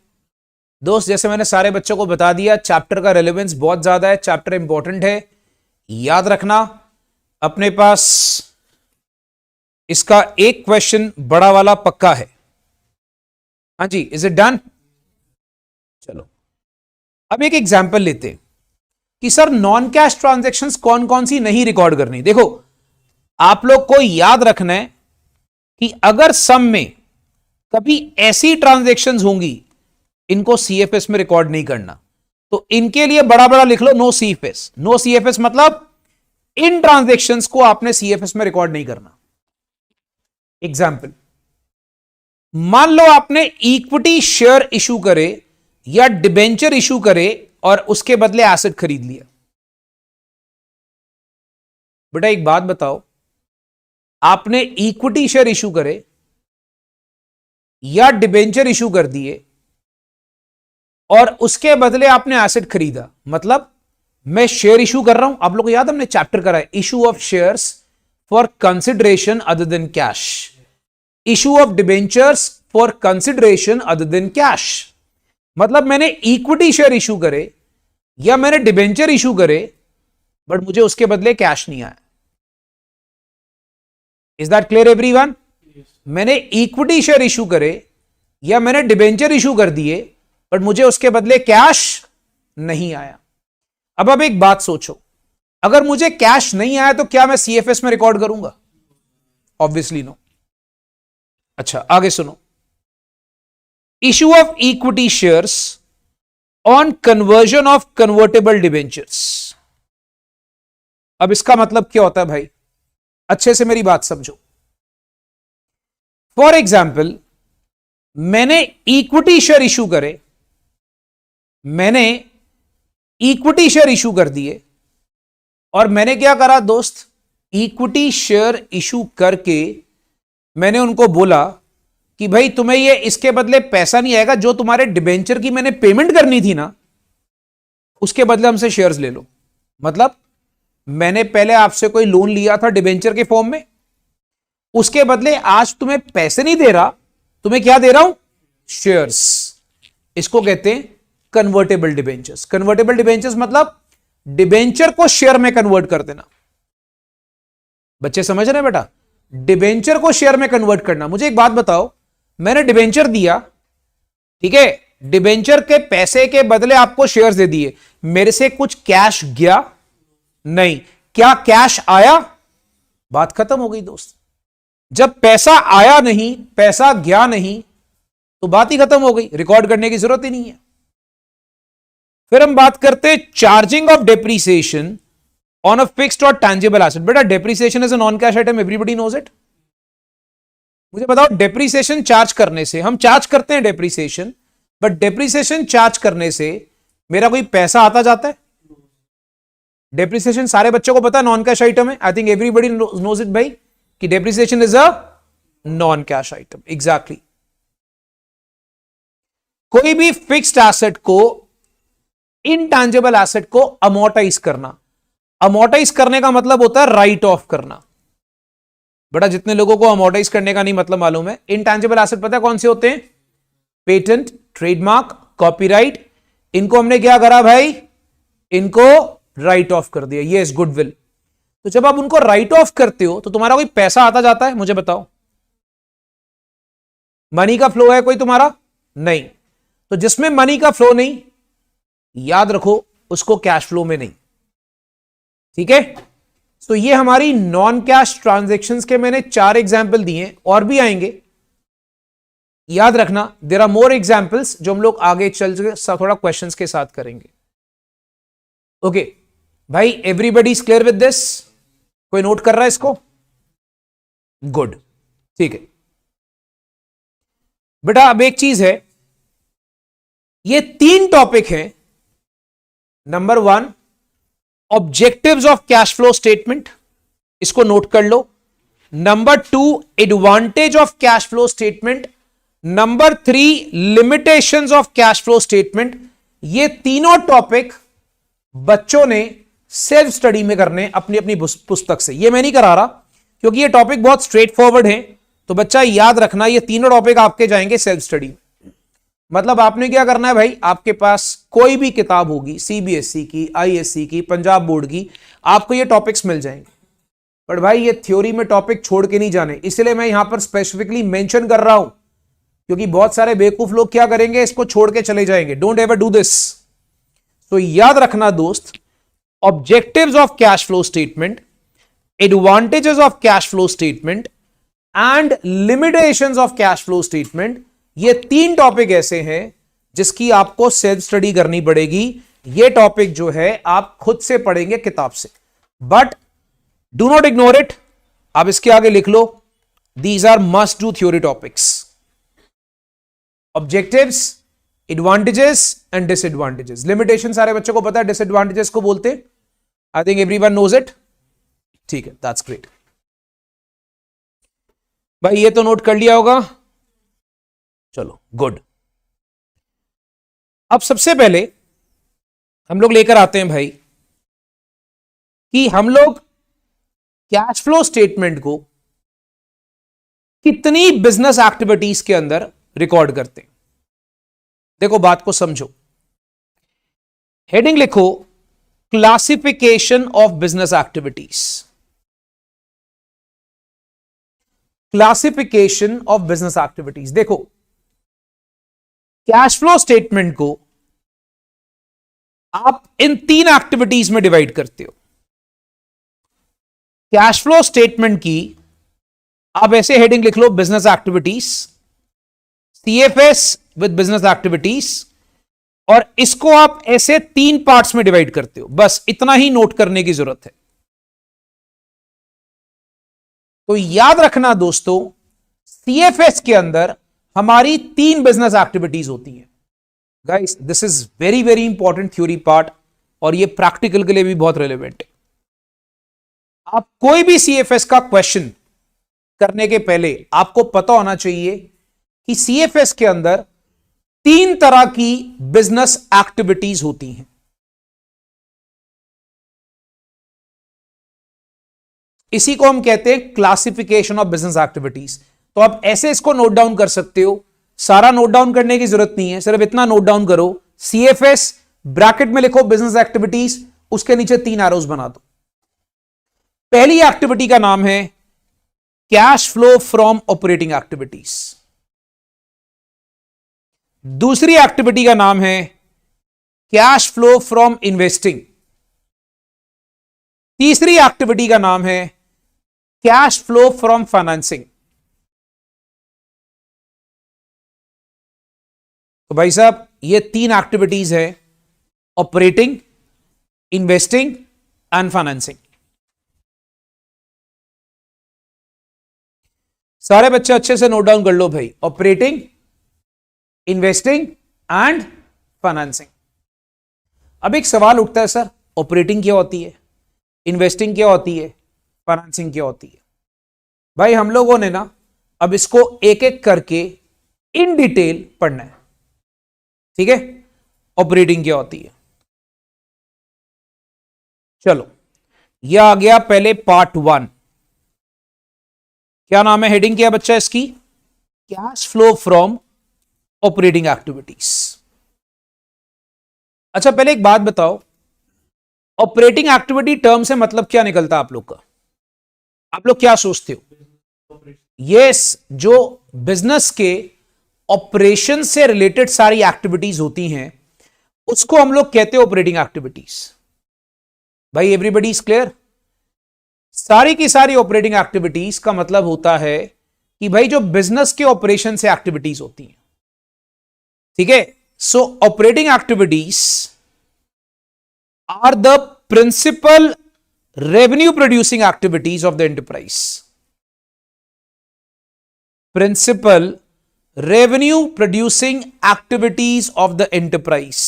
दोस्त। जैसे मैंने सारे बच्चों को बता दिया, चैप्टर का रेलेवेंस बहुत ज्यादा है, चैप्टर इंपॉर्टेंट है, याद रखना। अपने पास इसका एक क्वेश्चन बड़ा वाला पक्का है। हाँ जी, इज इट डन? चलो अब एक एग्जांपल लेते हैं कि सर नॉन कैश ट्रांजैक्शंस कौन कौन सी नहीं रिकॉर्ड करनी। देखो, आप लोग को याद रखना है कि अगर सम में कभी ऐसी ट्रांजैक्शंस होंगी इनको सीएफएस में रिकॉर्ड नहीं करना, तो इनके लिए बड़ा बड़ा लिख लो नो सीएफएस। नो सीएफएस मतलब इन ट्रांजैक्शंस को आपने सीएफएस में रिकॉर्ड नहीं करना। एग्जांपल, मान लो आपने इक्विटी शेयर इशू करे या डिबेंचर इशू करे और उसके बदले एसेट खरीद लिया। बेटा एक बात बताओ, आपने इक्विटी शेयर इशू करे या डिबेंचर इशू कर दिए और उसके बदले आपने एसेट खरीदा, मतलब मैं शेयर इशू कर रहा हूं। आप लोग को याद, हमने चैप्टर करा है issue of shares for consideration other than cash, issue of debentures for consideration other than cash. मतलब मैंने इक्विटी शेयर इशू करे या मैंने डिबेंचर इशू करे बट मुझे उसके बदले कैश नहीं आया। Is that clear everyone? मैंने इक्विटी शेयर इशू करे या मैंने डिबेंचर इशू कर दिए बट मुझे उसके बदले कैश नहीं आया। अब एक बात सोचो, अगर मुझे कैश नहीं आया तो क्या मैं सीएफएस में रिकॉर्ड करूंगा? Obviously no. अच्छा आगे सुनो, issue of equity shares on conversion of convertible debentures. अब इसका मतलब क्या होता है भाई, अच्छे से मेरी बात समझो। फॉर एग्जाम्पल, मैंने इक्विटी शेयर इशू करे, मैंने इक्विटी शेयर इशू कर दिए और मैंने क्या करा दोस्त, इक्विटी शेयर इशू करके मैंने उनको बोला कि भाई तुम्हें ये इसके बदले पैसा नहीं आएगा, जो तुम्हारे डिबेंचर की मैंने पेमेंट करनी थी ना उसके बदले हमसे शेयर्स ले लो। मतलब मैंने पहले आपसे कोई लोन लिया था डिबेंचर के फॉर्म में, उसके बदले आज तुम्हें पैसे नहीं दे रहा, तुम्हें क्या दे रहा हूं? शेयर्स। इसको कहते हैं कन्वर्टेबल डिबेंचर्स। कन्वर्टेबल डिबेंचर्स मतलब डिबेंचर को शेयर में कन्वर्ट कर देना। बच्चे समझ रहे हैं बेटा? डिबेंचर को शेयर में कन्वर्ट करना। मुझे एक बात बताओ, मैंने डिबेंचर दिया, ठीक है, डिबेंचर के पैसे के बदले आपको शेयर्स दे दिए, मेरे से कुछ कैश गया नहीं, क्या कैश आया? बात खत्म हो गई दोस्त। जब पैसा आया नहीं, पैसा गया नहीं, तो बात ही खत्म हो गई, रिकॉर्ड करने की जरूरत ही नहीं है। फिर हम बात करते हैं charging of depreciation on a fixed और टैंजिबल एसेट। बेटा depreciation is a non cash item, everybody knows it. मुझे बताओ, डेप्रीसिएशन चार्ज करने से, हम चार्ज करते हैं डेप्रीसिएशन, बट डेप्रीसिएशन चार्ज करने से मेरा कोई पैसा आता जाता है? डेप्रीसिएशन सारे बच्चों को पता है नॉन कैश आइटम है। I think everybody knows it भाई कि depreciation is a non cash item. Exactly. कोई भी फिक्स्ड एसेट को, इनटैंजिबल एसेट को अमोर्टाइज करना। अमोर्टाइज करने का मतलब होता है राइट ऑफ करना। बेटा जितने लोगों को अमोर्टाइज करने का नहीं मतलब मालूम है, इनटैंजिबल एसेट पता है कौन से होते हैं? Patent, trademark, copyright. इनको हमने क्या करा भाई? इनको राइट ऑफ कर दिया। ये गुडविल। तो जब आप उनको राइट ऑफ करते हो तो तुम्हारा कोई पैसा आता जाता है? मुझे बताओ, मनी का फ्लो है कोई तुम्हारा? नहीं। तो जिसमें मनी का फ्लो नहीं, याद रखो उसको कैश फ्लो में नहीं। ठीक है? तो ये हमारी नॉन कैश ट्रांजैक्शंस के मैंने 4 एग्जाम्पल दिए, और भी आएंगे, याद रखना। देयर आर मोर एग्जाम्पल्स जो हम लोग आगे चल के थोड़ा क्वेश्चंस के साथ करेंगे। ओके भाई, everybody is clear with this? कोई नोट कर रहा है इसको? गुड, ठीक है बेटा। अब एक चीज है, ये 3 टॉपिक हैं। Number 1 objectives of cash flow statement, इसको नोट कर लो। Number 2 advantage of cash flow statement. Number 3 limitations of cash flow statement. ये तीनों टॉपिक बच्चों ने सेल्फ स्टडी में करने अपनी अपनी पुस्तक से। ये मैं नहीं करा रहा क्योंकि ये टॉपिक बहुत स्ट्रेट फॉरवर्ड है, तो बच्चा याद रखना ये तीनों टॉपिक आपके जाएंगे सेल्फ स्टडी में। मतलब आपने क्या करना है भाई, आपके पास कोई भी किताब होगी सीबीएसई की, आईएससी की, पंजाब बोर्ड की, आपको ये टॉपिक्स मिल जाएंगे। पर भाई ये थ्योरी में टॉपिक छोड़ के नहीं जाने, इसलिए मैं यहां पर स्पेसिफिकली मेंशन कर रहा हूं, क्योंकि बहुत सारे बेवकूफ लोग क्या करेंगे, इसको छोड़ के चले जाएंगे। Don't ever do this. तो याद रखना दोस्त, objectives of cash flow statement, advantages of cash flow statement and limitations of cash flow statement, ये 3 टॉपिक ऐसे हैं जिसकी आपको सेल्फ स्टडी करनी पड़ेगी। ये टॉपिक जो है आप खुद से पढ़ेंगे किताब से, but do not ignore it. आप इसके आगे लिख लो, these are must do theory topics. Objectives, advantages and disadvantages. Limitation सारे बच्चों को पता है, डिसएडवांटेजेस को बोलते, I think everyone knows it. ठीक है, दैट्स ग्रेट। भाई ये तो नोट कर लिया होगा, चलो गुड। अब सबसे पहले हम लोग लेकर आते हैं भाई कि हम लोग कैश फ्लो स्टेटमेंट को कितनी बिजनेस एक्टिविटीज के अंदर रिकॉर्ड करते हैं। देखो बात को समझो, हेडिंग लिखो classification of business activities. Classification of business activities. देखो कैश फ्लो स्टेटमेंट को आप इन 3 एक्टिविटीज में डिवाइड करते हो। कैश फ्लो स्टेटमेंट की आप ऐसे हेडिंग लिख लो, business activities, CFS with business activities, और इसको आप ऐसे 3 पार्ट्स में डिवाइड करते हो। बस इतना ही नोट करने की जरूरत है। तो याद रखना दोस्तों, सीएफएस के अंदर हमारी 3 बिजनेस एक्टिविटीज होती हैं। Guys this is very very important theory part, और ये प्रैक्टिकल के लिए भी बहुत रेलेवेंट है। आप कोई भी सीएफएस का क्वेश्चन करने के पहले आपको पता होना चाहिए कि सीएफएस के अंदर 3 तरह की बिजनेस एक्टिविटीज होती हैं। इसी को हम कहते हैं क्लासिफिकेशन ऑफ बिजनेस एक्टिविटीज। तो आप ऐसे इसको नोट डाउन कर सकते हो, सारा नोट डाउन करने की जरूरत नहीं है, सिर्फ इतना नोट डाउन करो, सीएफएस ब्रैकेट में लिखो बिजनेस एक्टिविटीज, उसके नीचे 3 एरोज बना दो। पहली एक्टिविटी का नाम है cash flow from operating activities. दूसरी एक्टिविटी का नाम है कैश फ्लो फ्रॉम इन्वेस्टिंग। तीसरी एक्टिविटी का नाम है कैश फ्लो फ्रॉम फाइनेंसिंग। तो भाई साहब ये 3 एक्टिविटीज है, ऑपरेटिंग, इन्वेस्टिंग एंड फाइनेंसिंग। सारे बच्चे अच्छे से नोट डाउन कर लो भाई, ऑपरेटिंग, इन्वेस्टिंग एंड फाइनेंसिंग। अब एक सवाल उठता है, सर ऑपरेटिंग क्या होती है, इन्वेस्टिंग क्या होती है, फाइनेंसिंग क्या होती है? भाई हम लोगों ने ना अब इसको एक एक करके इन डिटेल पढ़ना है, ठीक है। ऑपरेटिंग क्या होती है, चलो यह आ गया पहले पार्ट 1। क्या नाम है, हेडिंग क्या बच्चा इसकी, cash flow from operating activities. अच्छा पहले एक बात बताओ, ऑपरेटिंग एक्टिविटी टर्म से मतलब क्या निकलता है आप लोग का? आप लोग क्या सोचते हो? यस, जो बिजनेस के ऑपरेशन से रिलेटेड सारी एक्टिविटीज होती हैं उसको हम लोग कहते हैं ऑपरेटिंग एक्टिविटीज। भाई एवरीबॉडी इज क्लियर? सारी की सारी ऑपरेटिंग एक्टिविटीज का मतलब होता है कि भाई जो बिजनेस के ऑपरेशन से एक्टिविटीज होती हैं, ठीक है। So operating activities are the principal revenue producing activities of the enterprise. Principal revenue producing activities of the enterprise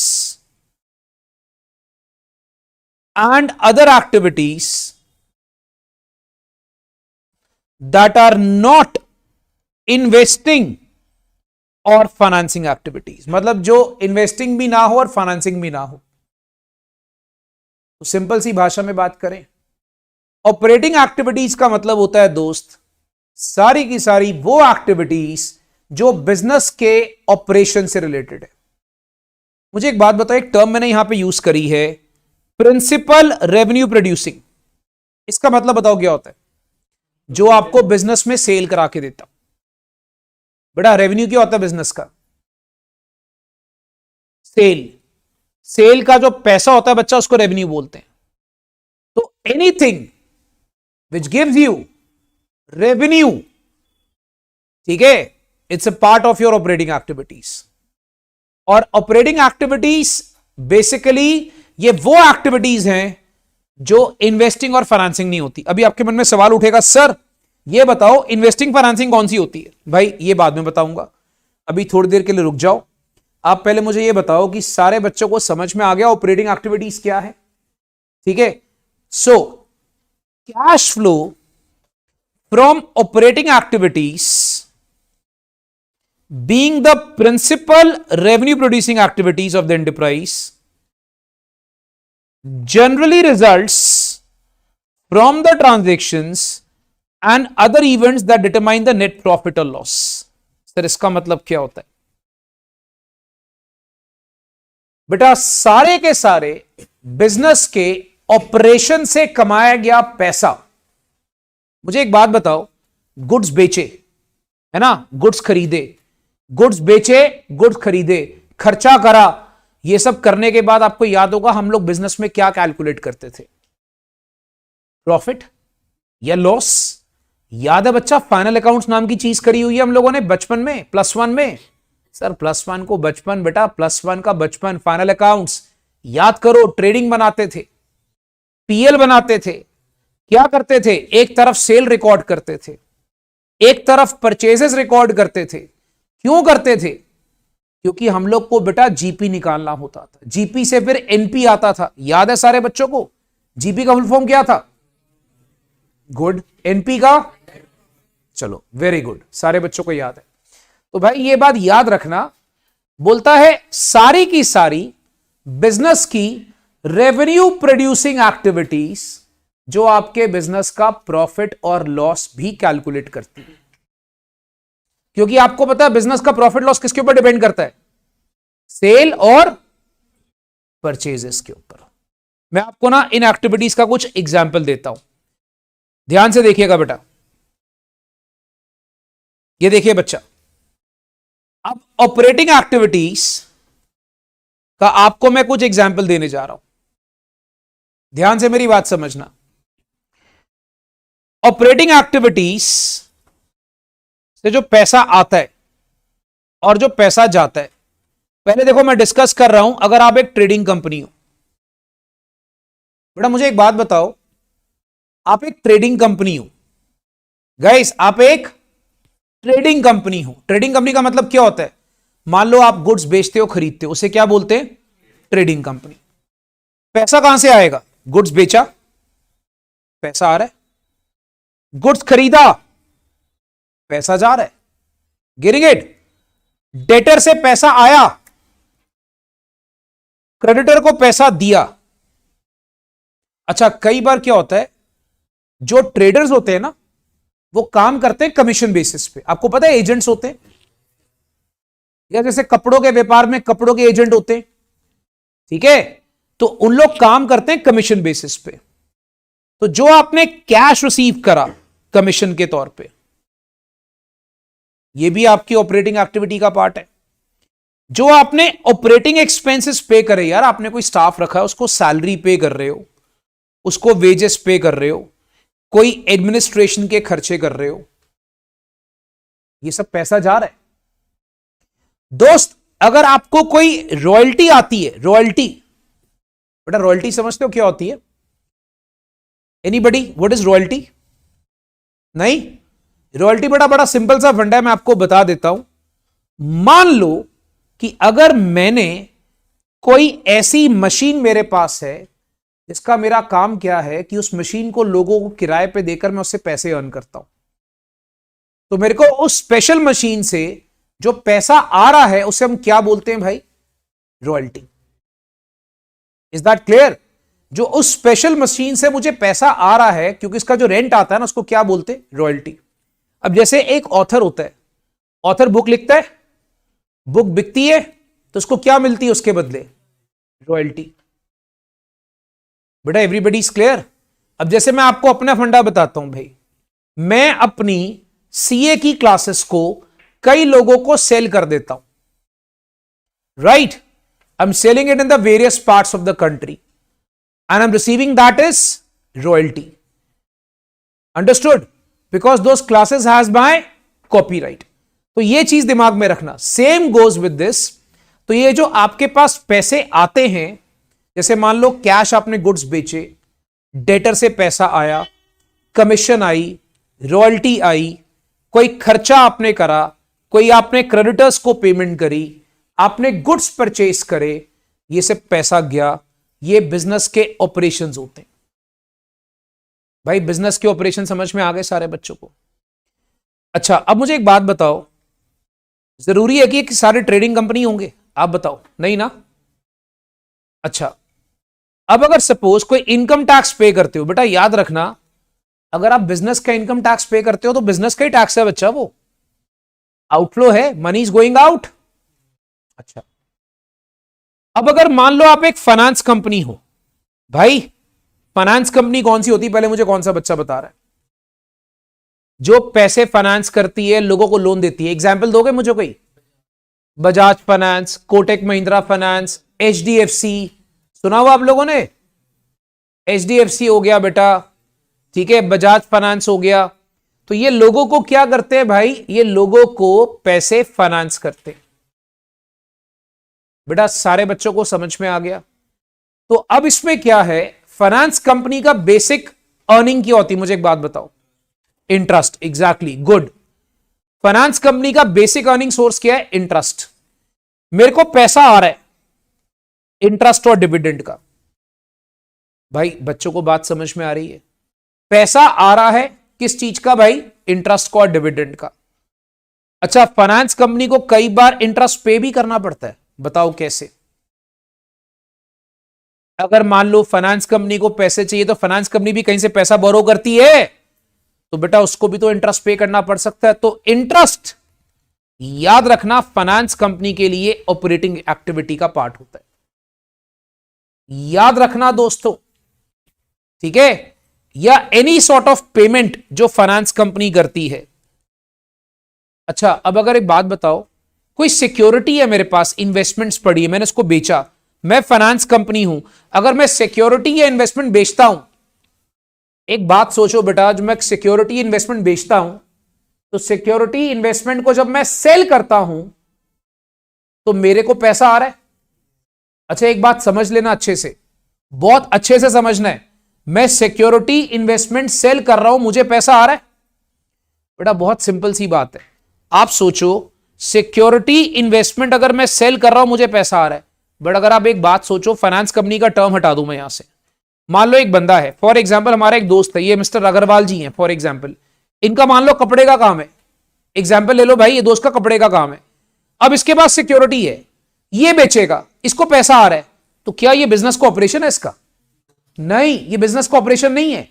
and other activities that are not investing और फाइनेंसिंग एक्टिविटीज, मतलब जो investing भी ना हो और फाइनेंसिंग भी ना हो। तो सिंपल सी भाषा में बात करें, ऑपरेटिंग एक्टिविटीज का मतलब होता है दोस्त सारी की सारी वो एक्टिविटीज जो बिजनेस के ऑपरेशन से रिलेटेड है। मुझे एक बात बताओ, एक टर्म मैंने यहां पे यूज करी है, प्रिंसिपल रेवेन्यू प्रोड्यूसिंग। इसका मतलब बताओ क्या होता है? जो आपको बिजनेस में सेल करा के देता। बेटा रेवेन्यू क्या होता है बिजनेस का? सेल। सेल का जो पैसा होता है बच्चा, उसको रेवेन्यू बोलते हैं। तो anything which gives you revenue, ठीक है, it's a part of your operating activities. और ऑपरेटिंग एक्टिविटीज बेसिकली ये वो एक्टिविटीज हैं जो इन्वेस्टिंग और फाइनेंसिंग नहीं होती। अभी आपके मन में सवाल उठेगा, सर ये बताओ इन्वेस्टिंग फाइनेंसिंग कौन सी होती है? भाई ये बाद में बताऊंगा, अभी थोड़ी देर के लिए रुक जाओ। आप पहले मुझे ये बताओ कि सारे बच्चों को समझ में आ गया ऑपरेटिंग एक्टिविटीज क्या है? ठीक है, so cash flow from operating activities being the principal revenue producing activities of the enterprise generally results from the transactions and other events that determine the net profit or loss। Sir इसका मतलब क्या होता है? बेटा सारे के सारे business के ऑपरेशन से कमाया गया पैसा, मुझे एक बात बताओ, गुड्स बेचे है ना, गुड्स खरीदे, गुड्स बेचे, गुड्स खरीदे, खर्चा करा, ये सब करने के बाद आपको याद होगा हम लोग बिजनेस में क्या कैलकुलेट करते थे? प्रॉफिट या लॉस। याद है बच्चा, फाइनल अकाउंट्स नाम की चीज करी हुई है हम लोगों ने बचपन में, +1 में। सर +1 को बचपन, बेटा +1 का बचपन, फाइनल अकाउंट्स याद करो। ट्रेडिंग बनाते थे, पीएल बनाते थे, क्या करते थे? एक तरफ सेल रिकॉर्ड करते थे, एक तरफ परचेजेस रिकॉर्ड करते थे। क्यों करते थे? क्योंकि हम लोग को बेटा जीपी निकालना होता था, जीपी से फिर एनपी आता था। याद है सारे बच्चों को? जीपी का फुल फॉर्म क्या था? गुड। एनपी का? चलो वेरी गुड, सारे बच्चों को याद है। तो भाई ये बात याद रखना, बोलता है सारी की सारी बिजनेस की रेवेन्यू प्रोड्यूसिंग एक्टिविटीज जो आपके बिजनेस का प्रॉफिट और लॉस भी कैलकुलेट करती है। क्योंकि आपको पता है बिजनेस का प्रॉफिट लॉस किसके ऊपर डिपेंड करता है? सेल और परचेजेस के ऊपर। मैं आपको ना इन एक्टिविटीज का कुछ एग्जाम्पल देता हूं, ध्यान से देखिएगा बेटा। ये देखिए बच्चा, अब ऑपरेटिंग एक्टिविटीज का आपको मैं कुछ एग्जाम्पल देने जा रहा हूं, ध्यान से मेरी बात समझना। ऑपरेटिंग एक्टिविटीज से जो पैसा आता है और जो पैसा जाता है, पहले देखो मैं डिस्कस कर रहा हूं, अगर आप एक ट्रेडिंग कंपनी हो, बेटा मुझे एक बात बताओ, आप एक ट्रेडिंग कंपनी हो, गाइस आप एक ट्रेडिंग कंपनी हो। ट्रेडिंग कंपनी का मतलब क्या होता है? मान लो आप गुड्स बेचते हो, खरीदते हो, उसे क्या बोलते हैं? Trading company. पैसा कहां से आएगा? गुड्स बेचा, पैसा आ रहा है, गुड्स खरीदा, पैसा जा रहा है, गेटिंग इट? डेटर से पैसा आया, क्रेडिटर को पैसा दिया। अच्छा कई बार क्या होता है, जो ट्रेडर्स होते हैं ना, वो काम करते हैं कमीशन बेसिस पे। आपको पता है एजेंट्स होते हैं, या जैसे कपड़ों के व्यापार में कपड़ों के एजेंट होते हैं, ठीक है, तो उन लोग काम करते हैं कमीशन बेसिस पे। तो जो आपने कैश रिसीव करा कमीशन के तौर पे, ये भी आपकी ऑपरेटिंग एक्टिविटी का पार्ट है। जो आपने ऑपरेटिंग एक्सपेंसेस पे करे, यार आपने कोई स्टाफ रखा है, उसको सैलरी पे कर रहे हो, उसको वेजेस पे कर रहे हो, कोई एडमिनिस्ट्रेशन के खर्चे कर रहे हो, ये सब पैसा जा रहा है। दोस्त अगर आपको कोई रॉयल्टी आती है, रॉयल्टी, बेटा रॉयल्टी समझते हो क्या होती है? Anybody what is royalty? नहीं, रॉयल्टी बेटा बड़ा सिंपल सा फंडा है, मैं आपको बता देता हूं। मान लो कि अगर मैंने कोई ऐसी मशीन मेरे पास है जिसका मेरा काम क्या है कि उस मशीन को लोगों को किराए पे देकर मैं उससे पैसे अर्न करता हूं, तो मेरे को उस स्पेशल मशीन से जो पैसा आ रहा है उसे हम क्या बोलते हैं भाई? रॉयल्टी। Is that clear? जो उस स्पेशल मशीन से मुझे पैसा आ रहा है, क्योंकि इसका जो रेंट आता है ना, उसको क्या बोलते हैं? रॉयल्टी। अब जैसे एक ऑथर होता है, ऑथर बुक लिखता है, बुक बिकती है, तो उसको क्या मिलती है उसके बदले? रॉयल्टी। बेटा एवरीबडी इज क्लियर? अब जैसे मैं आपको अपना फंडा बताता हूं भाई, मैं अपनी सीए की क्लासेस को कई लोगों को सेल कर देता हूं, right? I am selling it in the various parts of the country and I am receiving that is royalty. Understood? Because those classes has by copyright. तो ये चीज दिमाग में रखना। Same goes with this. तो ये जो आपके पास पैसे आते हैं, जैसे मान लो कैश आपने गुड्स बेचे, डेटर से पैसा आया, कमीशन आई, रॉयल्टी आई, कोई खर्चा आपने करा, कोई आपने क्रेडिटर्स को पेमेंट करी, आपने गुड्स परचेस करे, ये सब पैसा गया। ये बिजनेस के ऑपरेशंस होते हैं भाई। बिजनेस के ऑपरेशन समझ में आ गए सारे बच्चों को? अच्छा, अब मुझे एक बात बताओ, जरूरी है कि सारे ट्रेडिंग कंपनी होंगे? आप बताओ, नहीं ना? अच्छा, अब अगर सपोज कोई इनकम टैक्स पे करते हो, बेटा याद रखना, अगर आप बिजनेस का इनकम टैक्स पे करते हो तो बिजनेस का ही टैक्स है बच्चा, वो आउटफ्लो है, मनी इज गोइंग आउट। अच्छा, अब अगर मान लो आप एक फाइनेंस कंपनी हो, भाई फाइनेंस कंपनी कौन सी होती है पहले मुझे कौन सा बच्चा बता रहा है? जो पैसे फाइनेंस करती है, लोगों को लोन देती है। एग्जाम्पल दोगे मुझे कोई? Bajaj finance, Kotak Mahindra finance, HDFC, सुना हुआ आप लोगों ने? एचडीएफसी हो गया बेटा, ठीक है, बजाज फाइनेंस हो गया। तो ये लोगों को क्या करते हैं भाई? ये लोगों को पैसे फाइनेंस करते हैं। बेटा सारे बच्चों को समझ में आ गया? तो अब इसमें क्या है, फाइनेंस कंपनी का बेसिक अर्निंग क्या होती है? मुझे एक बात बताओ। Interest. Exactly, good. Finance company का बेसिक अर्निंग सोर्स क्या है? इंटरेस्ट। मेरे को पैसा आ रहा है इंटरेस्ट और डिविडेंड का। भाई बच्चों को बात समझ में आ रही है? पैसा आ रहा है किस चीज का भाई? इंटरेस्ट का और डिविडेंड का। अच्छा, फाइनेंस कंपनी को कई बार इंटरेस्ट पे भी करना पड़ता है, बताओ कैसे? अगर मान लो फाइनेंस कंपनी को पैसे चाहिए तो फाइनेंस कंपनी भी कहीं से पैसा बोरो करती है, तो बेटा उसको भी तो इंटरेस्ट पे करना पड़ सकता है। तो इंटरेस्ट याद रखना फाइनेंस कंपनी के लिए ऑपरेटिंग एक्टिविटी का पार्ट होता है, याद रखना दोस्तों, ठीक है? या एनी सॉर्ट ऑफ पेमेंट जो फाइनेंस कंपनी करती है। अच्छा, अब अगर एक बात बताओ, कोई सिक्योरिटी है मेरे पास, इन्वेस्टमेंट्स पड़ी है, मैंने उसको बेचा, मैं फाइनेंस कंपनी हूं, अगर मैं सिक्योरिटी या इन्वेस्टमेंट बेचता हूं, एक बात सोचो बेटा, जो मैं सिक्योरिटी इन्वेस्टमेंट बेचता हूं, तो सिक्योरिटी इन्वेस्टमेंट को जब मैं सेल करता हूं तो मेरे को पैसा आ रहा है। अच्छा, एक बात समझ लेना अच्छे से, बहुत अच्छे से समझना है, मैं सिक्योरिटी इन्वेस्टमेंट सेल कर रहा हूं, मुझे पैसा आ रहा है। बेटा बहुत सिंपल सी बात है, आप सोचो सिक्योरिटी इन्वेस्टमेंट अगर मैं सेल कर रहा हूं मुझे पैसा आ रहा है, बट अगर आप एक बात सोचो, फाइनेंस कंपनी का टर्म हटा दूं मैं यहां से, मान लो एक बंदा है, फॉर एग्जाम्पल हमारा एक दोस्त है, ये मिस्टर अग्रवाल जी हैं फॉर एग्जाम्पल, इनका मान लो कपड़े का काम है, एग्जाम्पल ले लो भाई, ये दोस्त का कपड़े का काम है। अब इसके पास सिक्योरिटी है, ये बेचेगा, इसको पैसा आ रहा है, तो क्या ये बिजनेस को ऑपरेशन है इसका? नहीं, ये बिजनेस को ऑपरेशन नहीं है।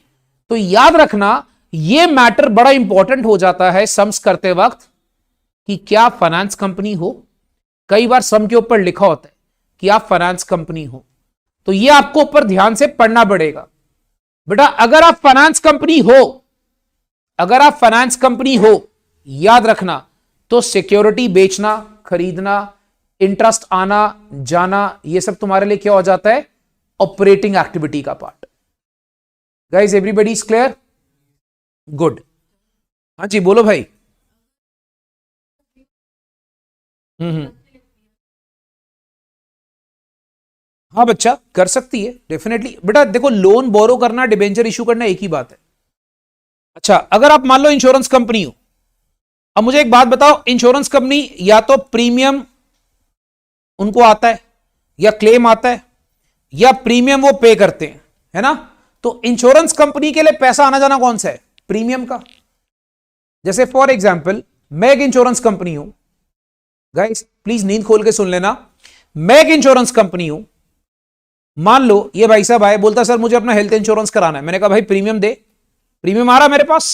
तो याद रखना, ये मैटर बड़ा इंपॉर्टेंट हो जाता है सम्स करते वक्त, कि क्या फाइनेंस कंपनी हो। कई बार सम के ऊपर लिखा होता है कि आप फाइनेंस कंपनी हो, तो ये आपको ऊपर ध्यान से पढ़ना पड़ेगा। बेटा अगर आप फाइनेंस कंपनी हो, अगर आप फाइनेंस कंपनी हो, याद रखना, तो सिक्योरिटी बेचना, खरीदना, इंटरेस्ट आना जाना, ये सब तुम्हारे लिए क्या हो जाता है? ऑपरेटिंग एक्टिविटी का part. Guys everybody is clear? Good. हाँ जी बोलो भाई। हम्म। हाँ बच्चा कर सकती है डेफिनेटली। बेटा देखो, लोन बोरो करना, डिबेंचर इशू करना एक ही बात है। अच्छा, अगर आप मान लो इंश्योरेंस कंपनी हो, अब मुझे एक बात बताओ, इंश्योरेंस कंपनी या तो प्रीमियम उनको आता है या क्लेम आता है या प्रीमियम वो पे करते हैं, है ना। तो इंश्योरेंस कंपनी के लिए पैसा आना जाना कौन सा है? प्रीमियम का। जैसे फॉर एग्जांपल मैं एक इंश्योरेंस कंपनी हूं, गाइस प्लीज नींद खोल के सुन लेना, मैं एक इंश्योरेंस कंपनी हूं। मान लो ये भाई साहब आए, बोलता सर मुझे अपना हेल्थ इंश्योरेंस कराना है। मैंने कहा भाई प्रीमियम दे, प्रीमियम आ रहा मेरे पास,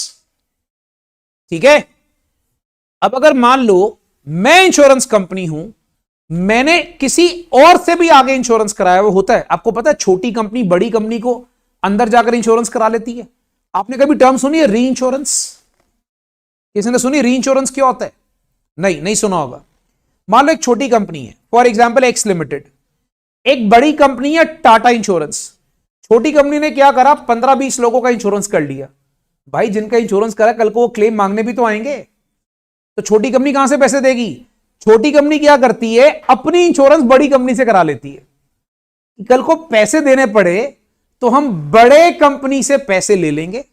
ठीक है। अब अगर मान लो मैं इंश्योरेंस कंपनी हूं, मैंने किसी और से भी आगे इंश्योरेंस कराया, वो होता है आपको पता है, छोटी कंपनी बड़ी कंपनी को अंदर जाकर इंश्योरेंस करा लेती है। आपने कभी टर्म सुनी है री इंश्योरेंस? किसी ने सुनी री इंश्योरेंस क्या होता है? नहीं सुना होगा। मान लो एक छोटी कंपनी है, फॉर एग्जाम्पल एक्स लिमिटेड, एक बड़ी कंपनी है टाटा इंश्योरेंस। छोटी कंपनी ने क्या करा, 15-20 लोगों का इंश्योरेंस कर लिया। भाई जिनका इंश्योरेंस करा कल को वो क्लेम मांगने भी तो आएंगे, तो छोटी कंपनी कहां से पैसे देगी? छोटी कंपनी क्या करती है, अपनी इंश्योरेंस बड़ी कंपनी से करा लेती है। कल को पैसे देने पड़े तो हम बड़े कंपनी से पैसे ले लेंगे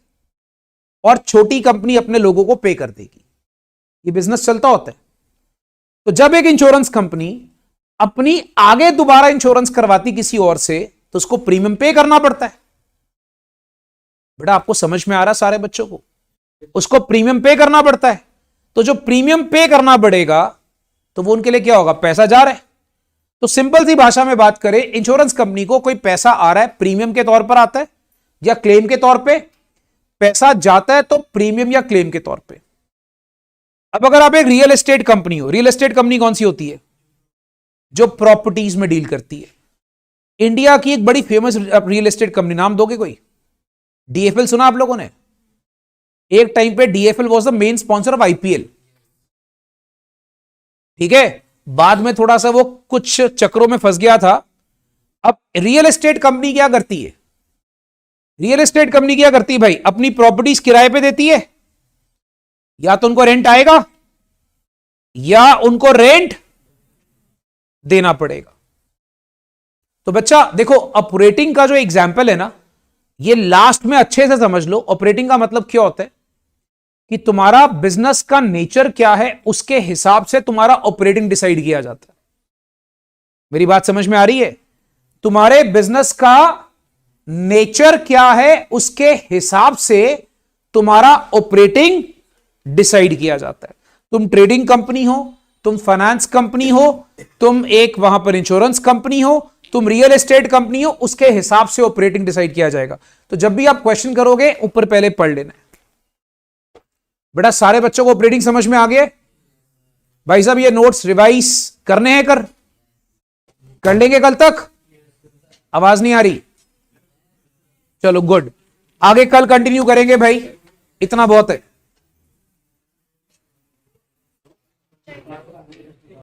और छोटी कंपनी अपने लोगों को पे कर देगी। ये बिजनेस चलता होता है। तो जब एक इंश्योरेंस कंपनी अपनी आगे दोबारा इंश्योरेंस करवाती किसी और से, तो उसको प्रीमियम पे करना पड़ता है। बेटा आपको समझ में आ रहा सारे बच्चों को? उसको प्रीमियम पे करना पड़ता है। तो जो प्रीमियम पे करना पड़ेगा तो वो उनके लिए क्या होगा, पैसा जा रहा है। तो सिंपल सी भाषा में बात करें, इंश्योरेंस कंपनी को कोई पैसा आ रहा है, प्रीमियम के तौर पर आता है या क्लेम के तौर पे, पैसा जाता है तो प्रीमियम या क्लेम के तौर पे। अब अगर आप एक रियल एस्टेट कंपनी हो, रियल एस्टेट कंपनी कौन सी होती है? जो प्रॉपर्टीज में डील करती है। इंडिया की एक बड़ी फेमस रियल एस्टेट कंपनी, नाम दोगे कोई? डीएफएल सुना आप लोगों ने? एक टाइम पे DFL was the main sponsor of IPL, ठीक है। बाद में थोड़ा सा वो कुछ चक्रों में फंस गया था। अब रियल एस्टेट कंपनी क्या करती है? रियल एस्टेट कंपनी क्या करती है भाई, अपनी प्रॉपर्टीज किराए पे देती है, या तो उनको रेंट आएगा या उनको रेंट देना पड़ेगा। तो बच्चा देखो, ऑपरेटिंग का जो एग्जाम्पल है ना, ये लास्ट में अच्छे से समझ लो। ऑपरेटिंग का मतलब क्या होता है कि तुम्हारा बिजनेस का नेचर क्या है, उसके हिसाब से तुम्हारा ऑपरेटिंग डिसाइड किया जाता है। मेरी बात समझ में आ रही है? तुम्हारे बिजनेस का नेचर क्या है, उसके हिसाब से तुम्हारा ऑपरेटिंग डिसाइड किया जाता है। तुम ट्रेडिंग कंपनी हो, तुम फाइनेंस कंपनी हो, तुम एक वहां पर इंश्योरेंस कंपनी हो, तुम रियल एस्टेट कंपनी हो, उसके हिसाब से ऑपरेटिंग डिसाइड किया जाएगा। तो जब भी आप क्वेश्चन करोगे ऊपर पहले पढ़ लेना है। बेटा सारे बच्चों को ऑपरेटिंग समझ में आ गया? भाई साहब ये नोट्स रिवाइज करने हैं, कर लेंगे कल तक? आवाज नहीं आ रही? चलो गुड, आगे कल कंटिन्यू करेंगे भाई, इतना बहुत है।